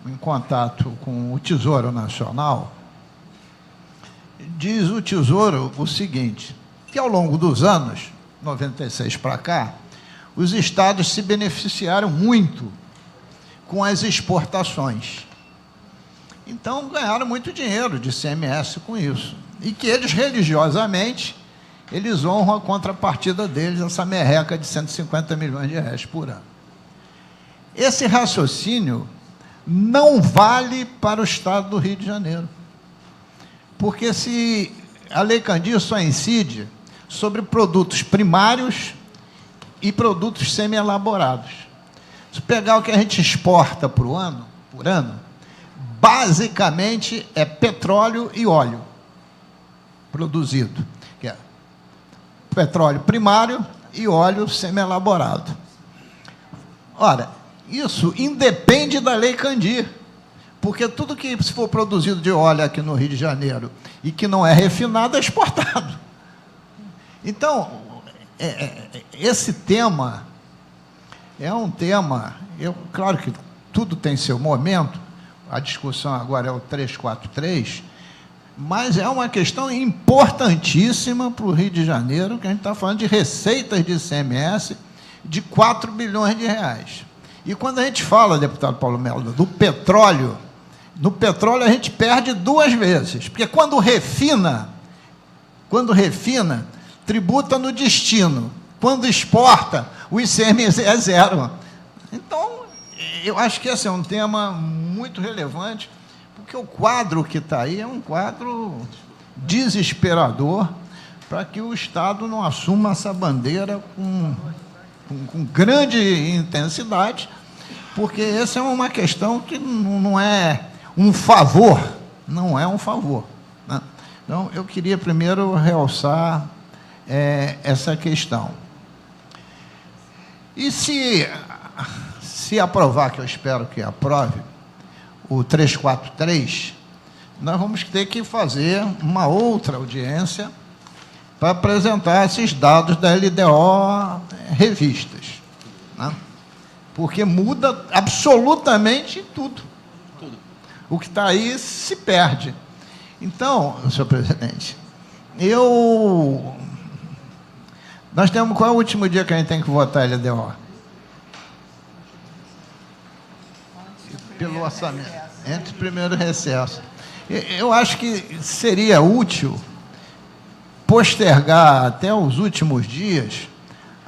em contato com o Tesouro Nacional, diz o Tesouro o seguinte, que ao longo dos anos, 96 para cá, os estados se beneficiaram muito com as exportações. Então, ganharam muito dinheiro de ICMS com isso. E que eles, religiosamente, eles honram a contrapartida deles, essa merreca de 150 milhões de reais por ano. Esse raciocínio não vale para o estado do Rio de Janeiro. Porque se a Lei Candir só incide sobre produtos primários e produtos semi-elaborados. Se pegar o que a gente exporta por ano, basicamente é petróleo e óleo produzido, que é petróleo primário e óleo semi-elaborado. Ora, isso independe da Lei Candir, porque tudo que se for produzido de óleo aqui no Rio de Janeiro e que não é refinado é exportado. Então, esse tema é um tema, claro que tudo tem seu momento, a discussão agora é o 343, mas é uma questão importantíssima para o Rio de Janeiro, que a gente está falando de receitas de ICMS de 4 bilhões de reais. E quando a gente fala, deputado Paulo Mello, do petróleo, no petróleo a gente perde duas vezes, porque quando refina, tributa no destino. Quando exporta, o ICMS é zero. Então, eu acho que esse é um tema muito relevante, porque o quadro que está aí é um quadro desesperador para que o Estado não assuma essa bandeira com grande intensidade, porque essa é uma questão que não é um favor, não é um favor, né? Então, eu queria primeiro realçar essa questão. E se aprovar, que eu espero que aprove, o 343, nós vamos ter que fazer uma outra audiência para apresentar esses dados da LDO revistas, né? Porque muda absolutamente tudo. O que está aí se perde. Então, senhor presidente, nós temos, qual é o último dia que a gente tem que votar a LDO? Pelo orçamento, entre o primeiro recesso. Eu acho que seria útil postergar até os últimos dias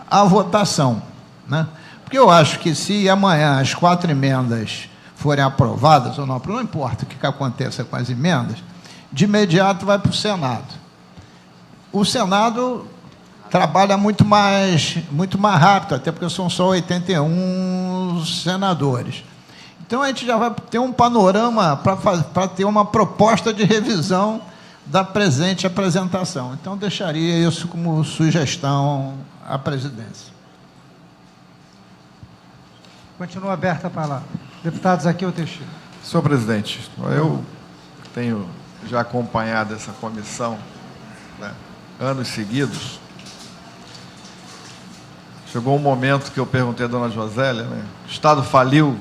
a votação, né? Porque eu acho que se amanhã as 4 emendas forem aprovadas ou não importa o que aconteça com as emendas, de imediato vai para o Senado. O Senado trabalha muito mais rápido, até porque são só 81 senadores. Então, a gente já vai ter um panorama para ter uma proposta de revisão da presente apresentação. Então, deixaria isso como sugestão à presidência. Continua aberta a palavra. Deputado Zaqueu Teixeira. Senhor presidente, eu tenho já acompanhado essa comissão, né, anos seguidos. Chegou um momento que eu perguntei à dona Josélia, né, o Estado faliu?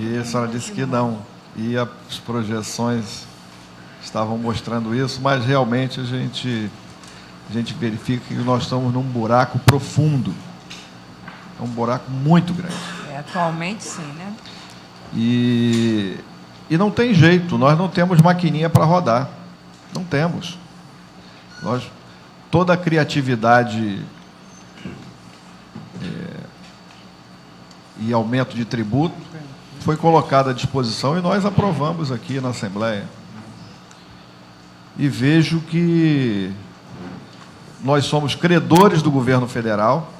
E a senhora disse que não. E as projeções estavam mostrando isso, mas realmente a gente verifica que nós estamos num buraco profundo. É um buraco muito grande. Atualmente, sim, né? E não tem jeito, nós não temos maquininha para rodar. Não temos. Toda a criatividade e aumento de tributo foi colocada à disposição e nós aprovamos aqui na Assembleia. E vejo que nós somos credores do governo federal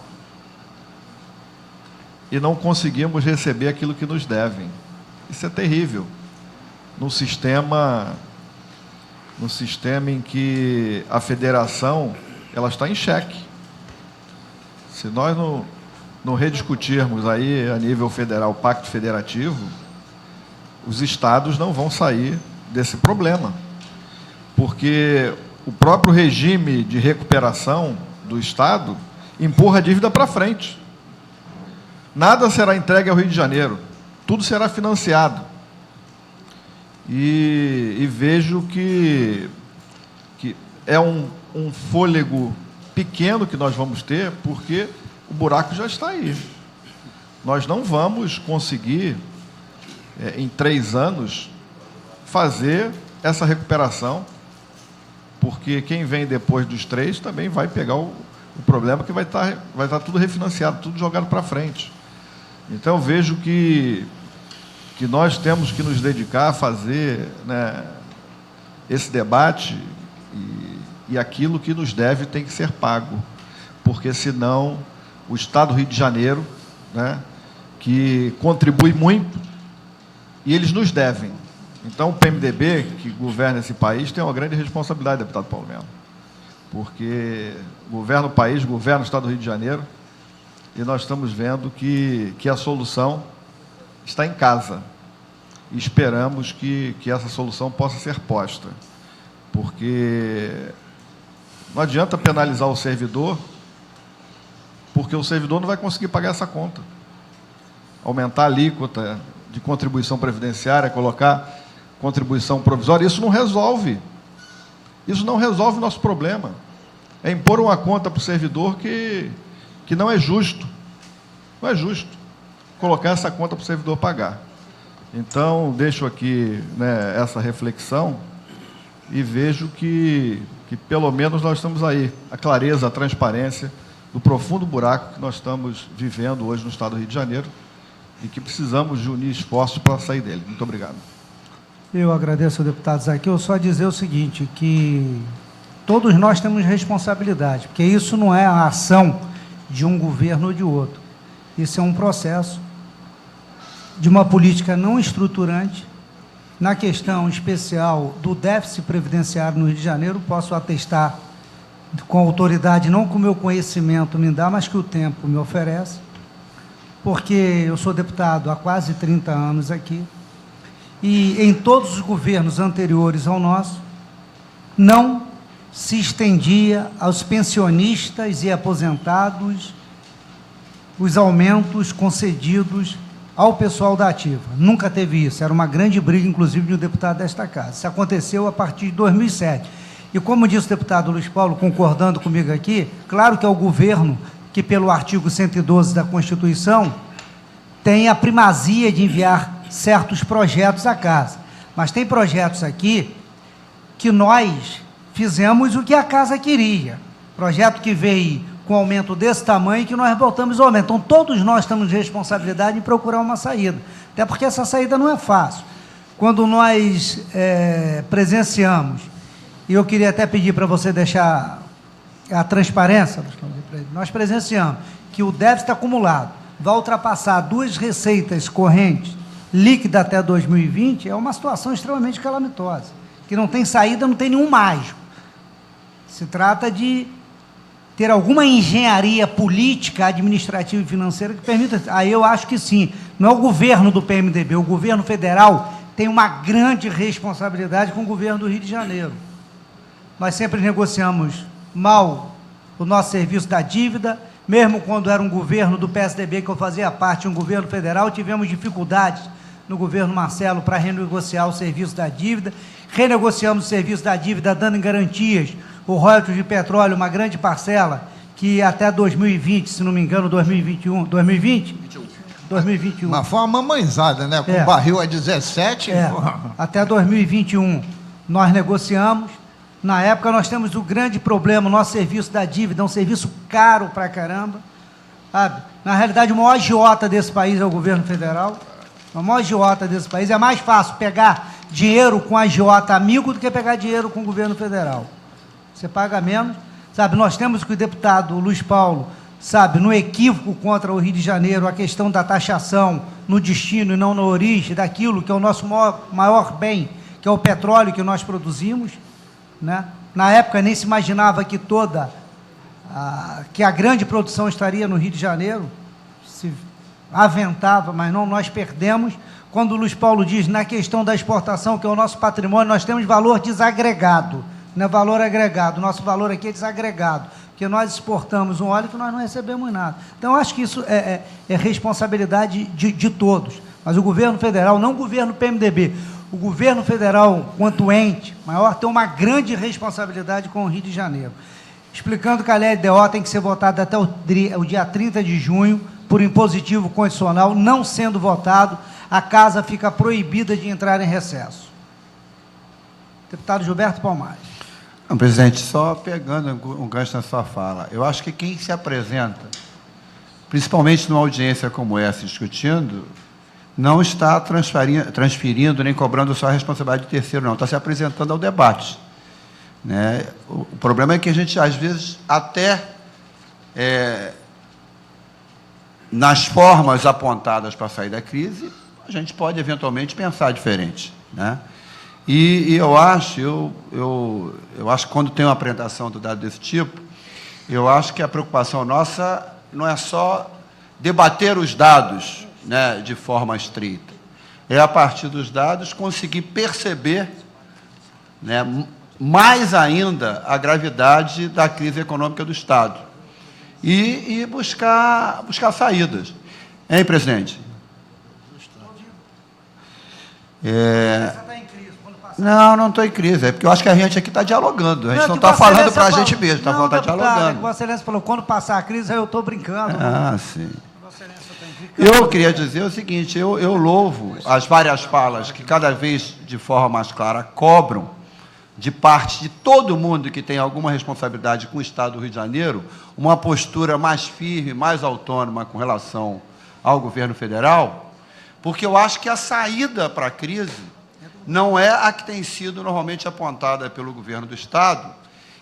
e não conseguimos receber aquilo que nos devem. Isso é terrível. No sistema em que a federação ela está em xeque. Se nós não rediscutirmos aí a nível federal o pacto federativo, os estados não vão sair desse problema. Porque o próprio regime de recuperação do Estado empurra a dívida para frente. Nada será entregue ao Rio de Janeiro, tudo será financiado. E vejo que é um fôlego pequeno que nós vamos ter, porque o buraco já está aí. Nós não vamos conseguir, em 3 anos, fazer essa recuperação, porque quem vem depois dos 3 também vai pegar o problema, que vai estar tudo refinanciado, tudo jogado para frente. Então, eu vejo que nós temos que nos dedicar a fazer, né, esse debate e aquilo que nos deve tem que ser pago, porque senão o Estado do Rio de Janeiro, né, que contribui muito, e eles nos devem. Então, o PMDB, que governa esse país, tem uma grande responsabilidade, deputado Paulo Melo, porque governa o país, governa o Estado do Rio de Janeiro, e nós estamos vendo que a solução está em casa. E esperamos que essa solução possa ser posta. Porque não adianta penalizar o servidor, porque o servidor não vai conseguir pagar essa conta. Aumentar a alíquota de contribuição previdenciária, colocar contribuição provisória, isso não resolve. Isso não resolve o nosso problema. É impor uma conta para o servidor que não é justo. Não é justo colocar essa conta para o servidor pagar. Então, deixo aqui, né, essa reflexão e vejo que que pelo menos nós estamos aí, a clareza, a transparência do profundo buraco que nós estamos vivendo hoje no Estado do Rio de Janeiro e que precisamos de unir esforços para sair dele. Muito obrigado. Eu agradeço ao deputado Zaqueu. Eu só dizer o seguinte, que todos nós temos responsabilidade, porque isso não é a ação de um governo ou de outro. Isso é um processo de uma política não estruturante. Na questão especial do déficit previdenciário no Rio de Janeiro, posso atestar com autoridade, não com o meu conhecimento me dá, mas que o tempo me oferece, porque eu sou deputado há quase 30 anos aqui, e em todos os governos anteriores ao nosso, não se estendia aos pensionistas e aposentados os aumentos concedidos ao pessoal da ativa. Nunca teve isso. Era uma grande briga, inclusive, de um deputado desta casa. Isso aconteceu a partir de 2007. E como disse o deputado Luiz Paulo, concordando comigo aqui, claro que é o governo que, pelo artigo 112 da Constituição, tem a primazia de enviar certos projetos à casa. Mas tem projetos aqui que nós fizemos o que a casa queria. Projeto que veio com aumento desse tamanho que nós voltamos ao aumento. Então, todos nós temos responsabilidade em procurar uma saída. Até porque essa saída não é fácil. Quando nós presenciamos, e eu queria até pedir para você deixar a transparência, nós presenciamos que o déficit acumulado vai ultrapassar 2 receitas correntes líquidas até 2020, é uma situação extremamente calamitosa, que não tem saída, não tem nenhum mágico. Se trata de ter alguma engenharia política, administrativa e financeira que permita... Aí eu acho que sim. Não é o governo do PMDB, o governo federal tem uma grande responsabilidade com o governo do Rio de Janeiro. Nós sempre negociamos mal o nosso serviço da dívida, mesmo quando era um governo do PSDB que eu fazia parte, um governo federal, tivemos dificuldades no governo Marcelo para renegociar o serviço da dívida, renegociamos o serviço da dívida dando em garantias o royalties de petróleo, uma grande parcela, que até 2020, se não me engano, 2021. Mas foi uma mamãezada, né? Com barril a 17. Até 2021, nós negociamos. Na época, nós temos o grande problema, o nosso serviço da dívida é um serviço caro pra caramba. Sabe? Na realidade, o maior agiota desse país é o governo federal. O maior agiota desse país. É mais fácil pegar dinheiro com agiota amigo do que pegar dinheiro com o governo federal. Você paga menos, sabe? Nós temos que o deputado Luiz Paulo, sabe, no equívoco contra o Rio de Janeiro, a questão da taxação no destino e não na origem daquilo que é o nosso maior bem, que é o petróleo que nós produzimos, né? Na época nem se imaginava que que a grande produção estaria no Rio de Janeiro, se aventava, mas não, nós perdemos. Quando o Luiz Paulo diz, na questão da exportação, que é o nosso patrimônio, nós temos valor desagregado, não é valor agregado, nosso valor aqui é desagregado, porque nós exportamos um óleo que nós não recebemos nada. Então, acho que isso é responsabilidade de todos, mas o governo federal, não o governo PMDB, o governo federal, quanto ente maior, tem uma grande responsabilidade com o Rio de Janeiro. Explicando que a LDO tem que ser votada até o dia 30 de junho, por impositivo condicional, não sendo votado, a casa fica proibida de entrar em recesso. Deputado Gilberto Palmares. Não, presidente, só pegando um gancho na sua fala, eu acho que quem se apresenta, principalmente numa audiência como essa, discutindo, não está transferindo nem cobrando só a responsabilidade de terceiro, não, está se apresentando ao debate, né? O problema é que a gente, às vezes, até nas formas apontadas para sair da crise, a gente pode, eventualmente, pensar diferente, né? E eu acho que quando tem uma apresentação do dado desse tipo, eu acho que a preocupação nossa não é só debater os dados, né, de forma estrita. É, a partir dos dados, conseguir perceber, né, mais ainda a gravidade da crise econômica do Estado e buscar saídas. Hein, presidente? Não estou em crise, é porque eu acho que a gente aqui está dialogando, a gente não está falando para a gente mesmo, está dialogando. Vossa Excelência falou, quando passar a crise, eu estou brincando. Sim. Eu queria dizer o seguinte, eu louvo as várias falas que cada vez de forma mais clara cobram, de parte de todo mundo que tem alguma responsabilidade com o Estado do Rio de Janeiro, uma postura mais firme, mais autônoma com relação ao governo federal, porque eu acho que a saída para a crise não é a que tem sido normalmente apontada pelo governo do Estado,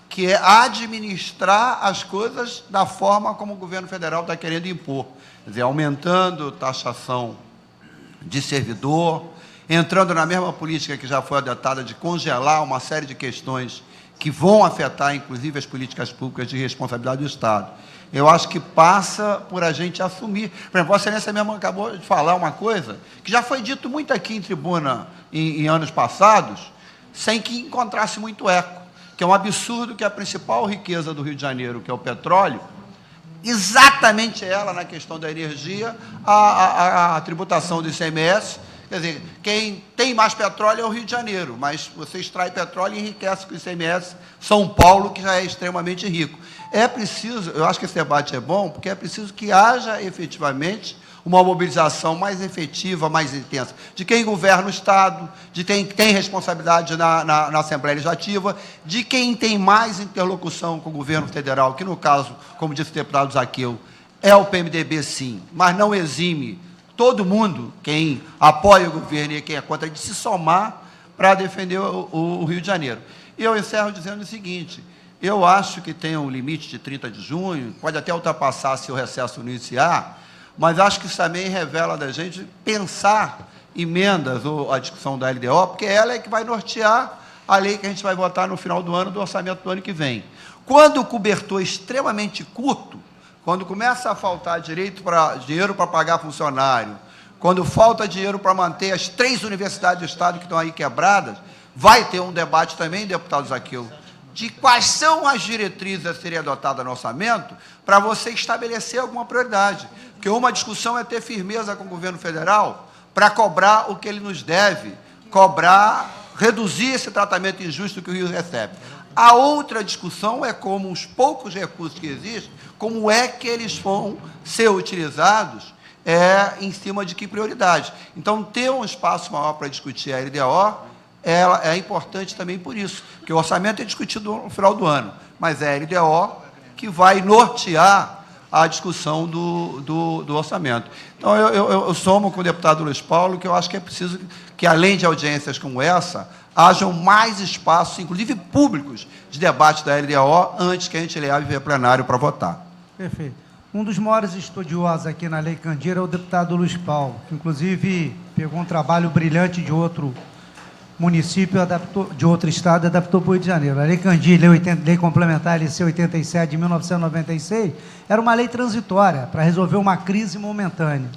que é administrar as coisas da forma como o governo federal está querendo impor, quer dizer, aumentando taxação de servidor, entrando na mesma política que já foi adotada de congelar uma série de questões que vão afetar, inclusive, as políticas públicas de responsabilidade do Estado. Eu acho que passa por a gente assumir. Por exemplo, Vossa Excelência mesmo acabou de falar uma coisa que já foi dito muito aqui em tribuna em anos passados, sem que encontrasse muito eco, que é um absurdo que a principal riqueza do Rio de Janeiro, que é o petróleo, exatamente ela, na questão da energia, a tributação do ICMS. Quer dizer, quem tem mais petróleo é o Rio de Janeiro, mas você extrai petróleo e enriquece com o ICMS São Paulo, que já é extremamente rico. É preciso, eu acho que esse debate é bom, porque é preciso que haja efetivamente uma mobilização mais efetiva, mais intensa, de quem governa o Estado, de quem tem responsabilidade na Assembleia Legislativa, de quem tem mais interlocução com o governo federal, que no caso, como disse o deputado Zaqueu, é o PMDB sim, mas não exime todo mundo, quem apoia o governo e quem é contra, de se somar para defender o Rio de Janeiro. E eu encerro dizendo o seguinte: eu acho que tem um limite de 30 de junho, pode até ultrapassar se o recesso não iniciar, mas acho que isso também revela da gente pensar emendas ou a discussão da LDO, porque ela é que vai nortear a lei que a gente vai votar no final do ano, do orçamento do ano que vem. Quando o cobertor é extremamente curto, quando começa a faltar dinheiro para pagar funcionário, quando falta dinheiro para manter as 3 universidades do Estado que estão aí quebradas, vai ter um debate também, deputado Zaqueu, de quais são as diretrizes a serem adotadas no orçamento para você estabelecer alguma prioridade. Porque uma discussão é ter firmeza com o governo federal para cobrar o que ele nos deve, reduzir esse tratamento injusto que o Rio recebe. A outra discussão é como os poucos recursos que existem, como é que eles vão ser utilizados em cima de que prioridade. Então, ter um espaço maior para discutir a LDO é importante também por isso, porque o orçamento é discutido no final do ano, mas é a LDO que vai nortear a discussão do orçamento. Então, eu somo com o deputado Luiz Paulo, que eu acho que é preciso que, além de audiências como essa, hajam mais espaços, inclusive públicos, de debate da LDO, antes que a gente leve a plenário para votar. Perfeito. Um dos maiores estudiosos aqui na Lei Candir é o deputado Luiz Paulo, que, inclusive, pegou um trabalho brilhante de outro município, de outro estado, e adaptou para o Rio de Janeiro. A Lei Candir, Lei Complementar LC 87, de 1996, era uma lei transitória para resolver uma crise momentânea.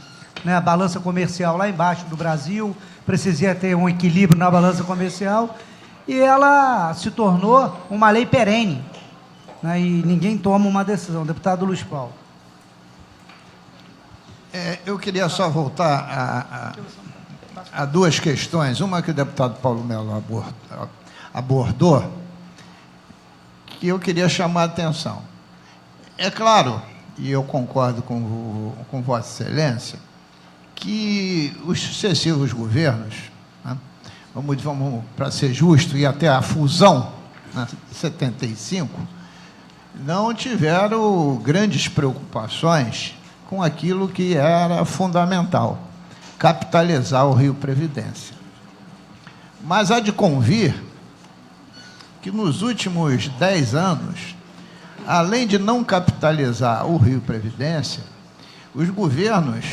Né? A balança comercial lá embaixo do Brasil, precisa ter um equilíbrio na balança comercial, e ela se tornou uma lei perene, né? E ninguém toma uma decisão. Deputado Luiz Paulo. Eu queria só voltar a 2 questões. Uma que o deputado Paulo Melo abordou, que eu queria chamar a atenção. É claro, e eu concordo com Vossa Excelência, que os sucessivos governos, né, vamos para ser justo, e até a fusão, né, 75, não tiveram grandes preocupações com aquilo que era fundamental, capitalizar o Rio Previdência. Mas há de convir que nos últimos 10 anos, além de não capitalizar o Rio Previdência, os governos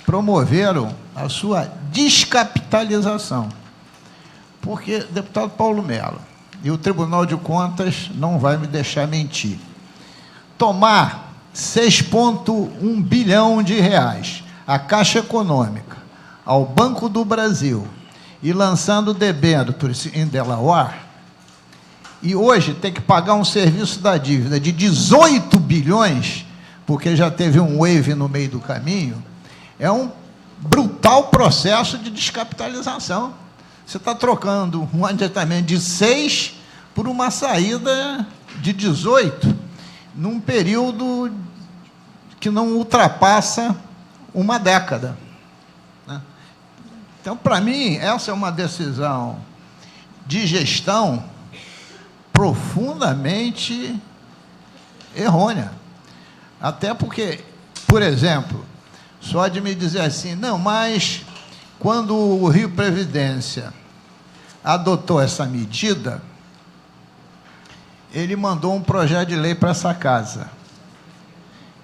promoveram a sua descapitalização. Porque, deputado Paulo Melo, e o Tribunal de Contas não vai me deixar mentir, tomar 6,1 bilhão de reais à Caixa Econômica, ao Banco do Brasil, e lançando debêntures em Delaware, e hoje tem que pagar um serviço da dívida de 18 bilhões, porque já teve um wave no meio do caminho, é um brutal processo de descapitalização. Você está trocando um adiantamento de 6 por uma saída de 18, num período que não ultrapassa uma década. Né? Então, para mim, essa é uma decisão de gestão profundamente errônea. Até porque, por exemplo, só de me dizer assim, não, mas quando o Rio Previdência adotou essa medida, ele mandou um projeto de lei para essa casa.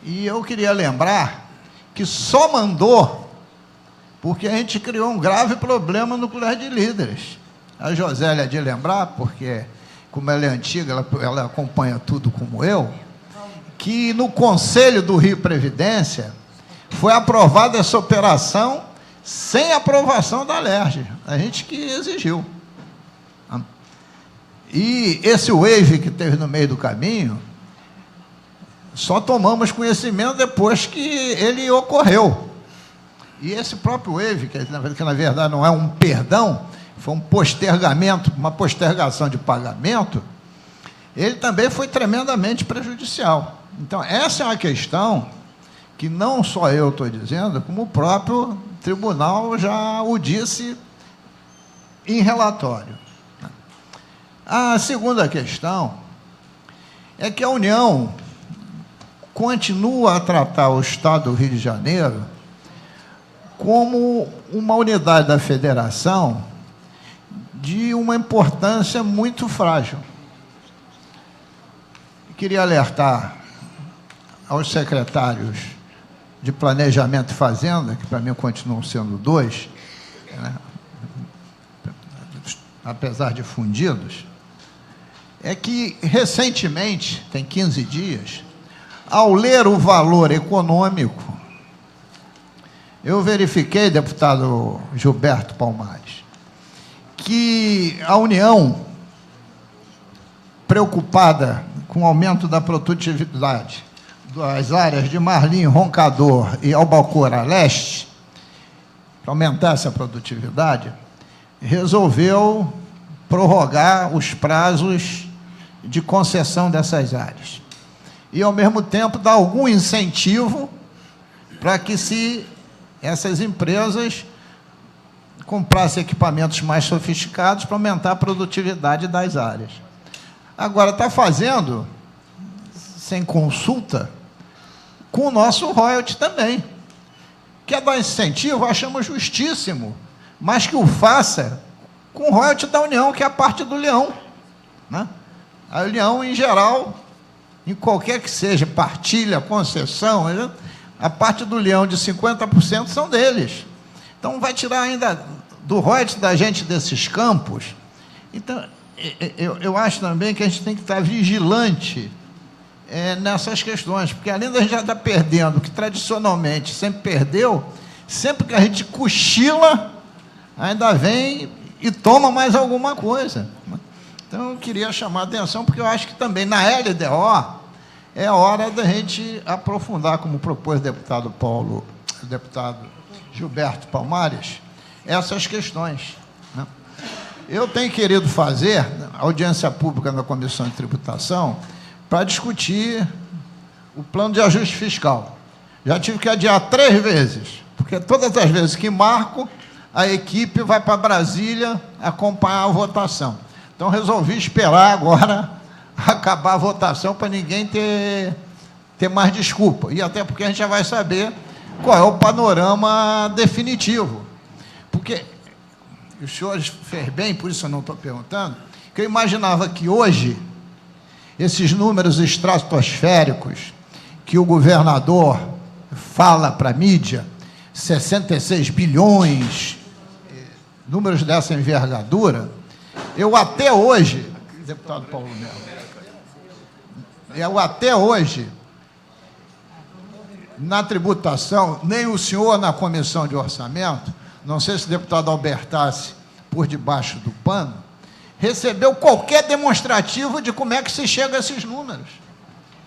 E eu queria lembrar que só mandou porque a gente criou um grave problema no Colégio de Líderes. A Josélia de lembrar, porque, como ela é antiga, ela acompanha tudo como eu, que no Conselho do Rio Previdência foi aprovada essa operação sem aprovação da LERJ. A gente que exigiu. E esse wave que teve no meio do caminho, só tomamos conhecimento depois que ele ocorreu. E esse próprio wave, que na verdade não é um perdão, foi um postergamento, uma postergação de pagamento, ele também foi tremendamente prejudicial. Então, essa é uma questão que não só eu estou dizendo, como o próprio tribunal já o disse em relatório. A segunda questão é que a União continua a tratar o Estado do Rio de Janeiro como uma unidade da federação de uma importância muito frágil. Queria alertar aos secretários de Planejamento e Fazenda, que para mim continuam sendo 2, né, apesar de fundidos, é que, recentemente, tem 15 dias, ao ler o valor econômico, eu verifiquei, deputado Gilberto Palmares, que a União, preocupada com o aumento da produtividade das áreas de Marlim, Roncador e Albacora Leste, para aumentar essa produtividade, resolveu prorrogar os prazos de concessão dessas áreas. E, ao mesmo tempo, dar algum incentivo para que essas empresas comprassem equipamentos mais sofisticados para aumentar a produtividade das áreas. Agora, está fazendo, sem consulta, com o nosso royalty também. Quer dar incentivo? Achamos justíssimo, mas que o faça com o royalty da União, que é a parte do leão, né? A União, em geral, em qualquer que seja, partilha, concessão, a parte do leão de 50% são deles. Então, vai tirar ainda do royalty da gente desses campos. Então, eu acho também que a gente tem que estar vigilante nessas questões, porque além da gente já estar perdendo, que tradicionalmente sempre perdeu, sempre que a gente cochila, ainda vem e toma mais alguma coisa. Então, eu queria chamar a atenção, porque eu acho que também na LDO é hora da gente aprofundar, como propôs o deputado Gilberto Palmares, essas questões, né? Eu tenho querido fazer audiência pública na Comissão de Tributação para discutir o plano de ajuste fiscal. Já tive que adiar 3 vezes, porque todas as vezes que marco, a equipe vai para Brasília acompanhar a votação. Então, resolvi esperar agora acabar a votação para ninguém ter mais desculpa. E até porque a gente já vai saber qual é o panorama definitivo. Porque os senhores fez bem, por isso eu não estou perguntando, que eu imaginava que hoje, esses números estratosféricos que o governador fala para a mídia, 66 bilhões, números dessa envergadura, eu até hoje, deputado Paulo Melo, eu até hoje, na tributação, nem o senhor na comissão de orçamento, não sei se o deputado Albertassi, por debaixo do pano, recebeu qualquer demonstrativo de como é que se chega a esses números.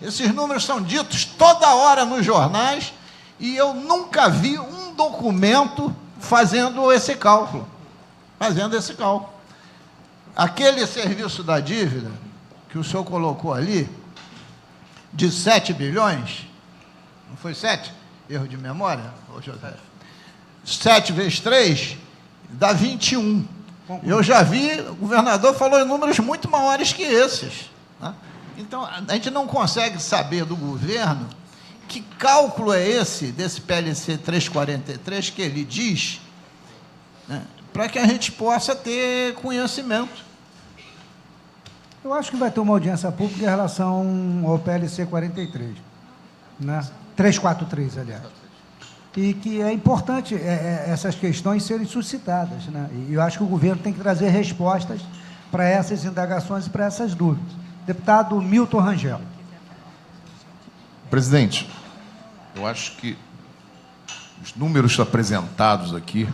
Esses números são ditos toda hora nos jornais e eu nunca vi um documento fazendo esse cálculo. Aquele serviço da dívida que o senhor colocou ali, de 7 bilhões, não foi 7? Erro de memória, ô José? 7 vezes 3 dá 21. Eu já vi, o governador falou em números muito maiores que esses. Né? Então, a gente não consegue saber do governo que cálculo é esse, desse PLC 343, que ele diz, né, para que a gente possa ter conhecimento. Eu acho que vai ter uma audiência pública em relação ao PLC 43, né? 343, aliás. E que é importante essas questões serem suscitadas, né? E eu acho que o governo tem que trazer respostas para essas indagações e para essas dúvidas. Deputado Milton Rangel. Presidente, eu acho que os números apresentados aqui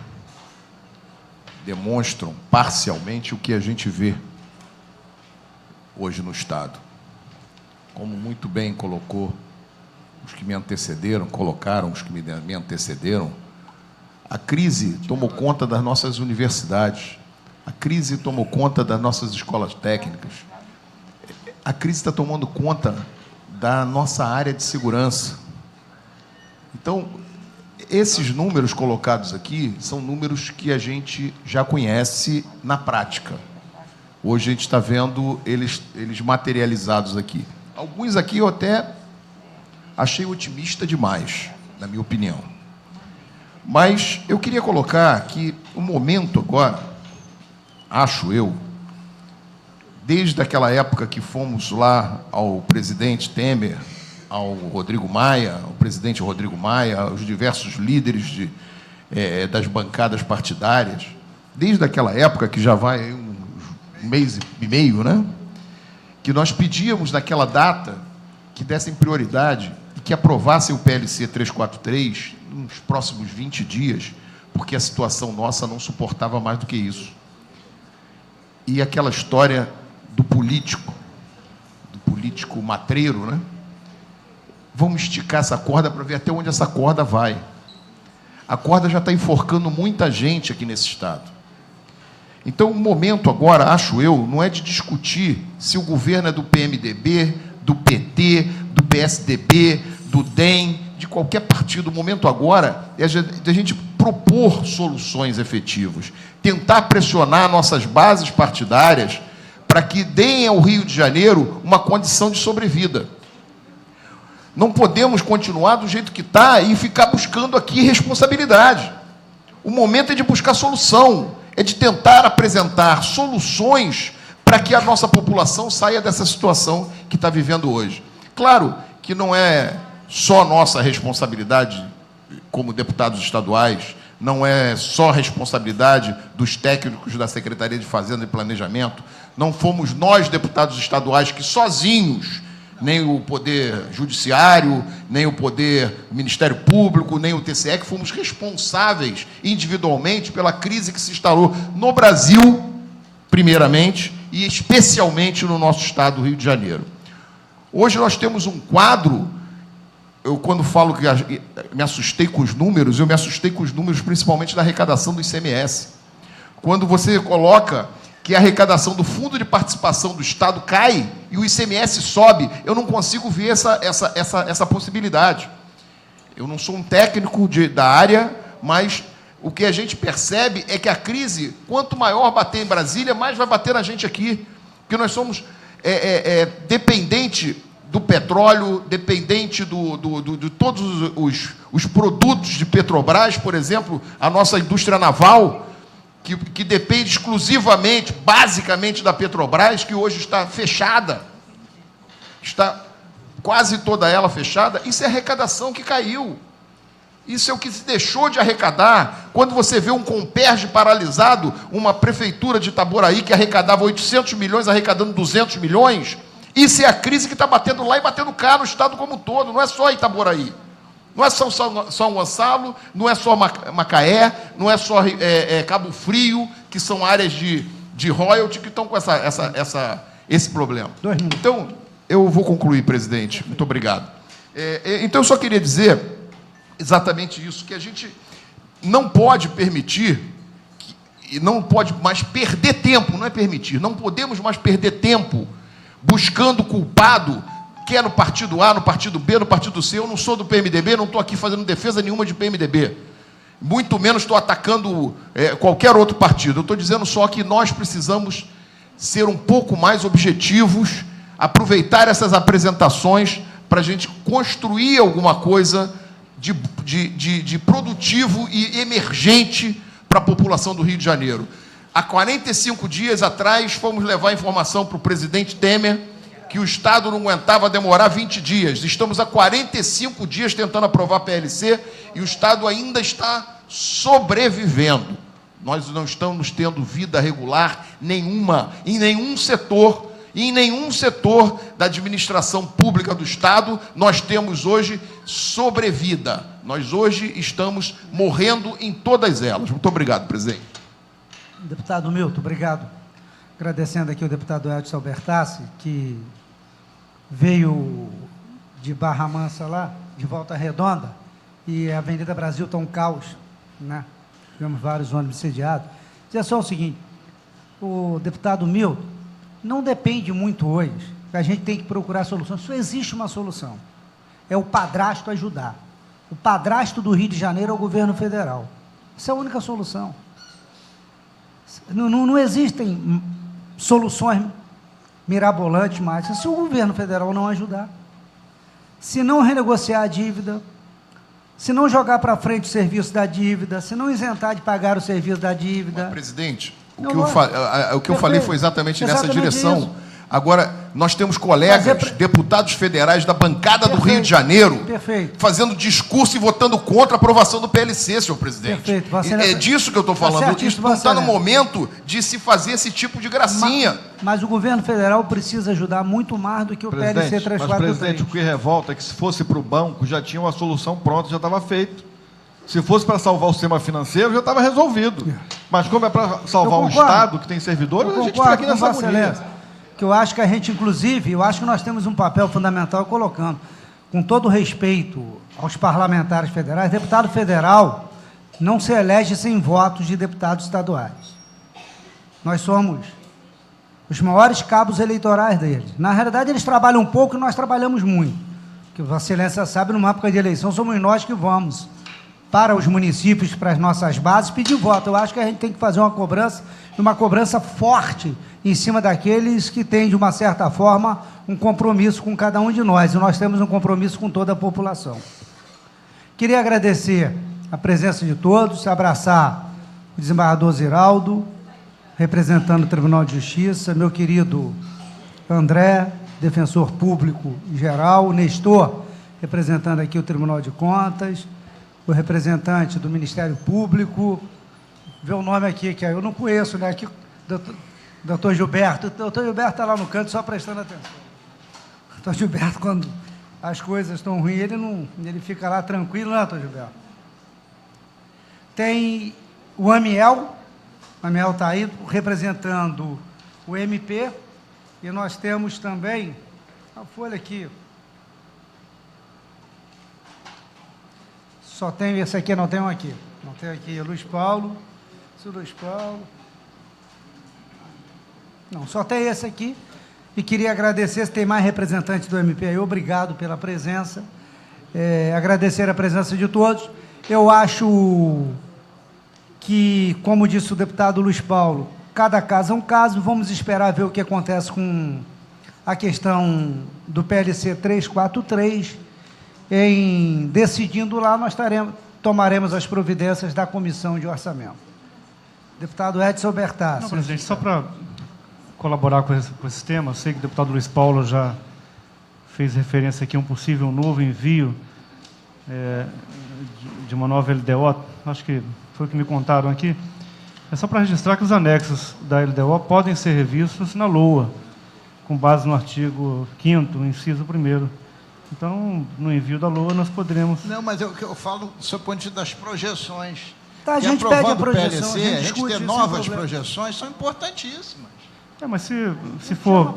demonstram parcialmente o que a gente vê hoje no Estado. Como muito bem colocou os que me antecederam, colocaram os que me antecederam, a crise tomou conta das nossas universidades, a crise tomou conta das nossas escolas técnicas, a crise está tomando conta da nossa área de segurança. Então, esses números colocados aqui são números que a gente já conhece na prática. Hoje a gente está vendo eles materializados aqui. Alguns aqui eu até achei otimista demais, na minha opinião. Mas eu queria colocar que o momento agora, acho eu, desde aquela época que fomos lá ao presidente Temer, ao Rodrigo Maia, ao presidente Rodrigo Maia, aos diversos líderes das bancadas partidárias, desde aquela época, que já vai aí um mês e meio, né? Que nós pedíamos naquela data que dessem prioridade e que aprovassem o PLC 343 nos próximos 20 dias, porque a situação nossa não suportava mais do que isso. E aquela história do político matreiro, né? Vamos esticar essa corda para ver até onde essa corda vai. A corda já está enforcando muita gente aqui nesse Estado. Então, o momento agora, acho eu, não é de discutir se o governo é do PMDB, do PT, do PSDB, do DEM, de qualquer partido. O momento agora é de a gente propor soluções efetivas, tentar pressionar nossas bases partidárias para que deem ao Rio de Janeiro uma condição de sobrevida. Não podemos continuar do jeito que está e ficar buscando aqui responsabilidade. O momento é de buscar solução, é de tentar apresentar soluções para que a nossa população saia dessa situação que está vivendo hoje. Claro que não é só nossa responsabilidade como deputados estaduais, não é só responsabilidade dos técnicos da Secretaria de Fazenda e Planejamento, não fomos nós, deputados estaduais, que sozinhos, nem o Poder Judiciário, nem o Ministério Público, nem o TCE, que fomos responsáveis individualmente pela crise que se instalou no Brasil, primeiramente, e especialmente no nosso estado do Rio de Janeiro. Hoje nós temos um quadro, eu quando falo que me assustei com os números, eu me assustei com os números principalmente da arrecadação do ICMS. Quando você coloca que a arrecadação do Fundo de Participação do Estado cai e o ICMS sobe, eu não consigo ver essa possibilidade. Eu não sou um técnico da área, mas o que a gente percebe é que a crise, quanto maior bater em Brasília, mais vai bater na gente aqui. Porque nós somos dependente do petróleo, dependente de todos os produtos de Petrobras, por exemplo, a nossa indústria naval, que depende exclusivamente, basicamente, da Petrobras, que hoje está fechada, está quase toda ela fechada. Isso é arrecadação que caiu. Isso é o que se deixou de arrecadar. Quando você vê um Comperj paralisado, uma prefeitura de Itaboraí que arrecadava 800 milhões, arrecadando 200 milhões, isso é a crise que está batendo lá e batendo cá no Estado como um todo, não é só Itaboraí. Não é só São Gonçalo, não é só Macaé, não é só Cabo Frio, que são áreas de royalty que estão com esse problema. Então, eu vou concluir, presidente. Muito obrigado. Então, eu só queria dizer exatamente isso, que a gente não pode permitir, e não pode mais perder tempo, não é permitir, não podemos mais perder tempo buscando culpado, quer no partido A, no partido B, no partido C. Eu não sou do PMDB, não estou aqui fazendo defesa nenhuma de PMDB. muito menos estou atacando qualquer outro partido. Eu estou dizendo só que nós precisamos ser um pouco mais objetivos, aproveitar essas apresentações para a gente construir alguma coisa de produtivo e emergente para a população do Rio de Janeiro. Há 45 dias atrás, fomos levar informação para o presidente Temer que o Estado não aguentava demorar 20 dias. Estamos há 45 dias tentando aprovar a PLC e o Estado ainda está sobrevivendo. Nós não estamos tendo vida regular nenhuma, em nenhum setor. E em nenhum setor da administração pública do Estado nós temos hoje sobrevida. Nós hoje estamos morrendo em todas elas. Muito obrigado, presidente. Deputado Milton, obrigado. Agradecendo aqui o deputado Edson Albertassi, que veio de Barra Mansa lá, de Volta Redonda, e a Avenida Brasil está um caos, né? Tivemos vários ônibus sediados. Dizer só o seguinte, o deputado Milton, não depende muito hoje, a gente tem que procurar soluções. Só existe uma solução, é o padrasto ajudar. O padrasto do Rio de Janeiro é o governo federal. Essa é a única solução. Não existem soluções mirabolantes mais. Se o governo federal não ajudar, se não renegociar a dívida, se não jogar para frente o serviço da dívida, se não isentar de pagar o serviço da dívida... Mas, presidente, o que eu falei foi exatamente nessa direção. Isso. Agora, nós temos colegas, deputados federais da bancada do Rio de Janeiro, fazendo discurso e votando contra a aprovação do PLC, senhor presidente. É disso que eu estou falando. Isso não está no momento de se fazer esse tipo de gracinha. Mas o governo federal precisa ajudar muito mais do que o PLC 343. Mas, presidente, o que revolta é que se fosse para o banco, já tinha uma solução pronta, já estava feito. Se fosse para salvar o sistema financeiro, já estava resolvido. Mas como é para salvar o Estado, que tem servidores, a gente fica aqui nessa agonia. Que eu acho que a gente, inclusive, eu acho que nós temos um papel fundamental colocando, com todo respeito aos parlamentares federais, deputado federal não se elege sem votos de deputados estaduais. Nós somos os maiores cabos eleitorais deles. Na realidade, eles trabalham um pouco e nós trabalhamos muito. Que Vossa Excelência sabe, numa época de eleição, somos nós que vamos para os municípios, para as nossas bases, pedir voto. Eu acho que a gente tem que fazer uma cobrança forte em cima daqueles que têm, de uma certa forma, um compromisso com cada um de nós. E nós temos um compromisso com toda a população. Queria agradecer a presença de todos, abraçar o desembargador Ziraldo, representando o Tribunal de Justiça, meu querido André, defensor público geral, Nestor, representando aqui o Tribunal de Contas, o representante do Ministério Público, vê o nome aqui, que eu não conheço, né? Aqui, doutor Gilberto. O doutor Gilberto está lá no canto só prestando atenção. O doutor Gilberto, quando as coisas estão ruins, ele fica lá tranquilo, né, doutor Gilberto? Tem o Amiel está aí representando o MP, e nós temos também a folha aqui. Só tem esse aqui, não tem um aqui. Não tem aqui Luiz Paulo. Luiz Paulo. Não, só tem esse aqui. E queria agradecer, se tem mais representantes do MP aí, obrigado pela presença. Agradecer a presença de todos. Eu acho que, como disse o deputado Luiz Paulo, cada caso é um caso. Vamos esperar ver o que acontece com a questão do PLC 343. Em decidindo lá, nós tomaremos as providências da Comissão de Orçamento. Deputado Edson Albertassi. Não, presidente, só para colaborar com esse tema, eu sei que o deputado Luiz Paulo já fez referência aqui a um possível novo envio de uma nova LDO, acho que foi o que me contaram aqui. É só para registrar que os anexos da LDO podem ser revistos na LOA, com base no artigo 5º, inciso 1º. Então, no envio da LOA, nós poderemos... Não, mas eu falo do seu ponto de vista das projeções. Tá, a gente pede a projeção, PLC, a gente ter novas projeções são importantíssimas. Mas se for...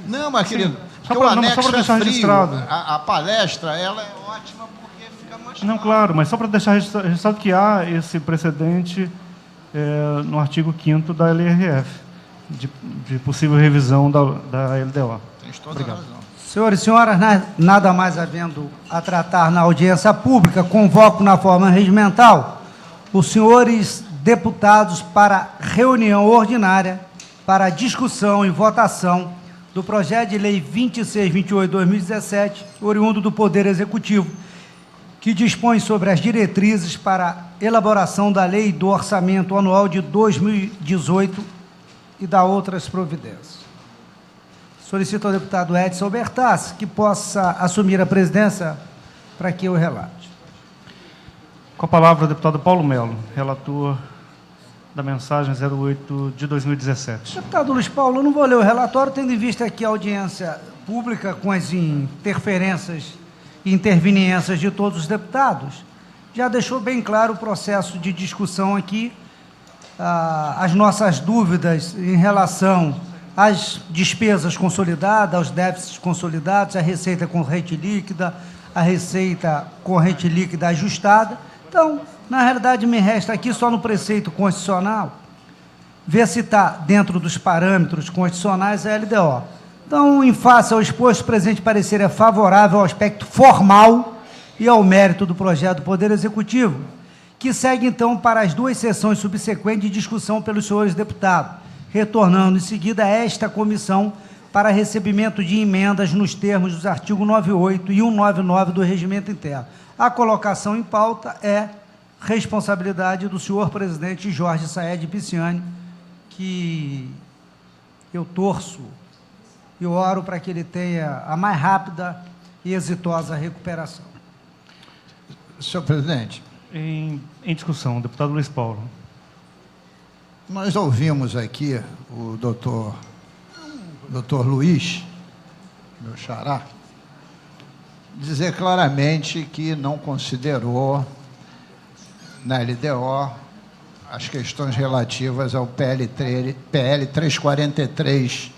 Não, mas, querido, porque o anexo é frio. Registrado. A palestra, ela é ótima porque fica mais Não, claro, mas só para deixar registrado que há esse precedente no artigo 5º da LRF, de possível revisão da LDO. Tens toda a razão. Senhores e senhoras, nada mais havendo a tratar na audiência pública, convoco na forma regimental os senhores deputados para reunião ordinária para discussão e votação do projeto de lei 2628/2017, oriundo do Poder Executivo, que dispõe sobre as diretrizes para elaboração da lei do orçamento anual de 2018 e da outras providências. Solicito ao deputado Edson Bertassi que possa assumir a presidência para que eu relate. Com a palavra o deputado Paulo Melo, relator da mensagem 08 de 2017. Deputado Luiz Paulo, eu não vou ler o relatório, tendo em vista aqui a audiência pública com as interferências e interveniências de todos os deputados. Já deixou bem claro o processo de discussão aqui, as nossas dúvidas em relação às despesas consolidadas, aos déficits consolidados, a receita corrente líquida, a receita corrente líquida ajustada. Então, na realidade, me resta aqui só no preceito constitucional ver se está dentro dos parâmetros constitucionais a LDO. Então, em face ao exposto, o presente parecer é favorável ao aspecto formal e ao mérito do projeto do Poder Executivo, que segue, então, para as duas sessões subsequentes de discussão pelos senhores deputados, retornando em seguida a esta comissão para recebimento de emendas nos termos dos artigos 98 e 199 do Regimento Interno. A colocação em pauta é responsabilidade do senhor presidente Jorge Saed Pisciani, que eu torço e oro para que ele tenha a mais rápida e exitosa recuperação. Senhor presidente, Em discussão, deputado Luiz Paulo. nós ouvimos aqui o doutor Luiz, meu xará, dizer claramente que não considerou na LDO as questões relativas ao PL 343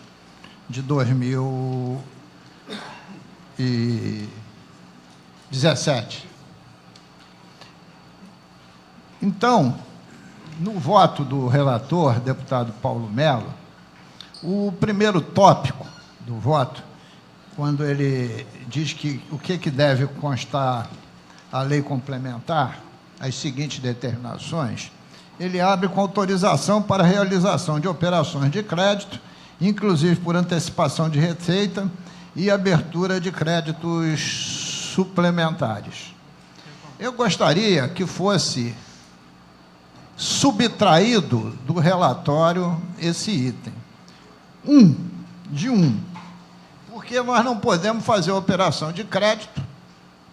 de 2017. Então, no voto do relator, deputado Paulo Melo, o primeiro tópico do voto, quando ele diz que o que deve constar a lei complementar, as seguintes determinações, ele abre com autorização para a realização de operações de crédito, inclusive por antecipação de receita e abertura de créditos suplementares. Eu gostaria que fosse subtraído do relatório esse item. Porque nós não podemos fazer operação de crédito,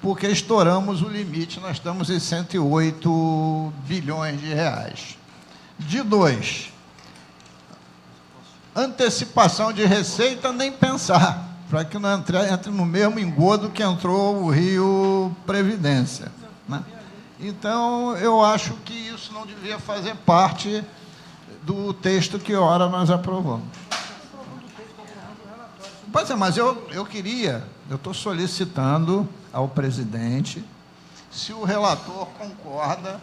porque estouramos o limite, nós estamos em 108 bilhões de reais. De 2, antecipação de receita, nem pensar, para que não entre no mesmo engodo que entrou o Rio Previdência, né? Então, eu acho que isso não devia fazer parte do texto que ora nós aprovamos. Pois é, mas eu estou solicitando ao presidente se o relator concorda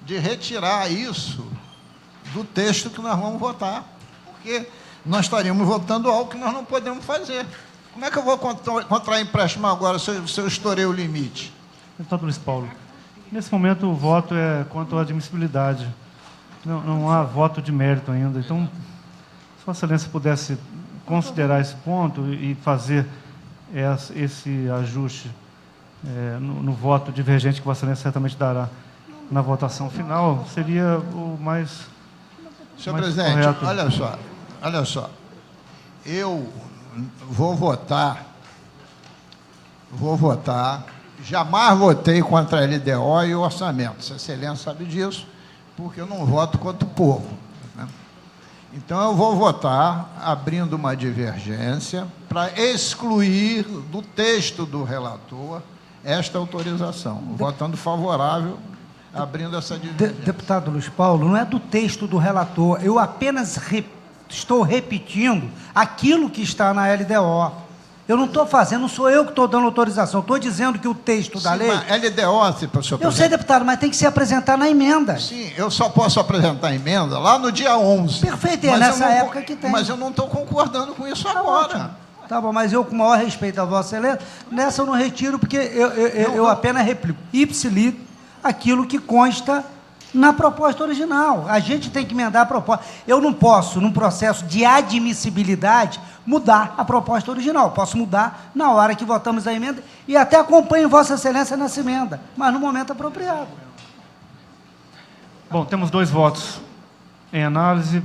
de retirar isso do texto que nós vamos votar, porque nós estaríamos votando algo que nós não podemos fazer. Como é que eu vou contrair empréstimo agora se eu estourei o limite? Deputado Luiz Paulo, nesse momento o voto é quanto à admissibilidade. Não há voto de mérito ainda. Então, se Vossa Excelência pudesse considerar esse ponto e fazer esse ajuste no voto divergente que Vossa Excelência certamente dará na votação final, seria o mais Senhor mais presidente, correto. olha só, eu vou votar, jamais votei contra a LDO e o orçamento, Vossa Excelência sabe disso, porque eu não voto contra o povo, né? Então, eu vou votar abrindo uma divergência para excluir do texto do relator esta autorização, votando favorável, abrindo essa divergência. Deputado Luiz Paulo, não é do texto do relator, eu apenas estou repetindo aquilo que está na LDO. Eu não estou fazendo, não sou eu que estou dando autorização, estou dizendo que o texto da lei... Mas LDO, senhor presidente. Eu sei, deputado, mas tem que se apresentar na emenda. Sim, eu só posso apresentar a emenda lá no dia 11. Perfeito, é Mas nessa eu não- época que tem. Mas eu não estou concordando com isso Tá agora. ótimo. Tá bom, mas eu, com o maior respeito a Vossa Excelência, nessa eu não retiro, porque eu apenas replico ipsilito aquilo que consta Na proposta original. A gente tem que emendar a proposta. Eu não posso, num processo de admissibilidade, mudar a proposta original. Posso mudar na hora que votamos a emenda e até acompanho Vossa Excelência nessa emenda, mas no momento apropriado. Bom, temos 2 votos em análise.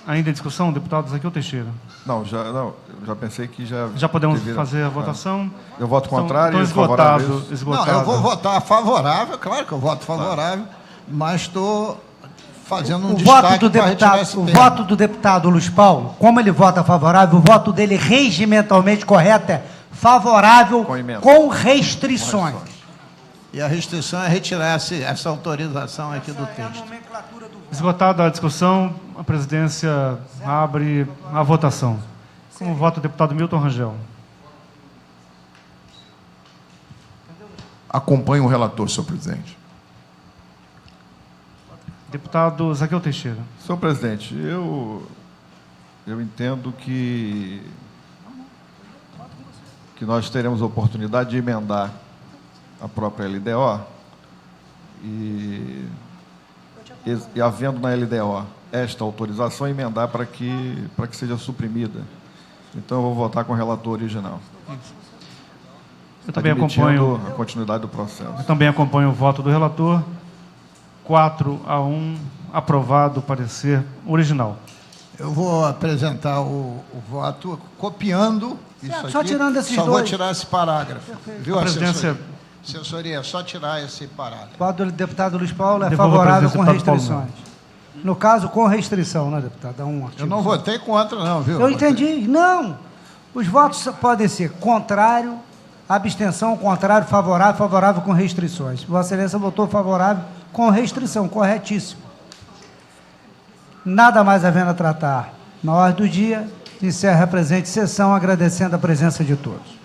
Ainda em discussão, deputado Zaqueu Teixeira. Não, eu já pensei que já... Já podemos deveria- fazer a votação? Eu voto contrário Então, e favorável. esgotado, esgotado. Não, eu vou votar favorável, claro que eu voto favorável, mas estou fazendo um O destaque voto, do para retirar deputado, esse o termo. voto do deputado Luiz Paulo, como ele vota favorável, o voto dele regimentalmente correto é favorável Com emenda. com restrições. E a restrição é retirar essa autorização aqui do texto. Esgotada a discussão, a presidência abre a votação. Como vota o deputado Milton Rangel? Acompanho o relator, senhor presidente. Deputado Zaqueu Teixeira. Senhor presidente, eu entendo que nós teremos a oportunidade de emendar a própria LDO e havendo na LDO esta autorização, emendar para que seja suprimida. Então, eu vou votar com o relator original. Eu também admitindo acompanho, a continuidade do processo. eu também acompanho o voto do relator. 4-1, aprovado o parecer original. Eu vou apresentar o voto copiando isso aqui. Só tirando esses Só vou dois. tirar esse parágrafo. Viu, A presidência- assessoria, só tirar esse parágrafo. O voto do deputado Luiz Paulo é Devolvo a favorável com presidência, deputado Paulo restrições. No caso, com restrição, né, deputado? Dá um artigo Eu não só. votei contra, não, viu? Eu entendi. Não. Os votos podem ser contrário, abstenção, contrário, favorável, favorável com restrições. Vossa Excelência votou favorável com restrição, corretíssimo. Nada mais havendo a tratar na ordem do dia, encerra a presente sessão, agradecendo a presença de todos.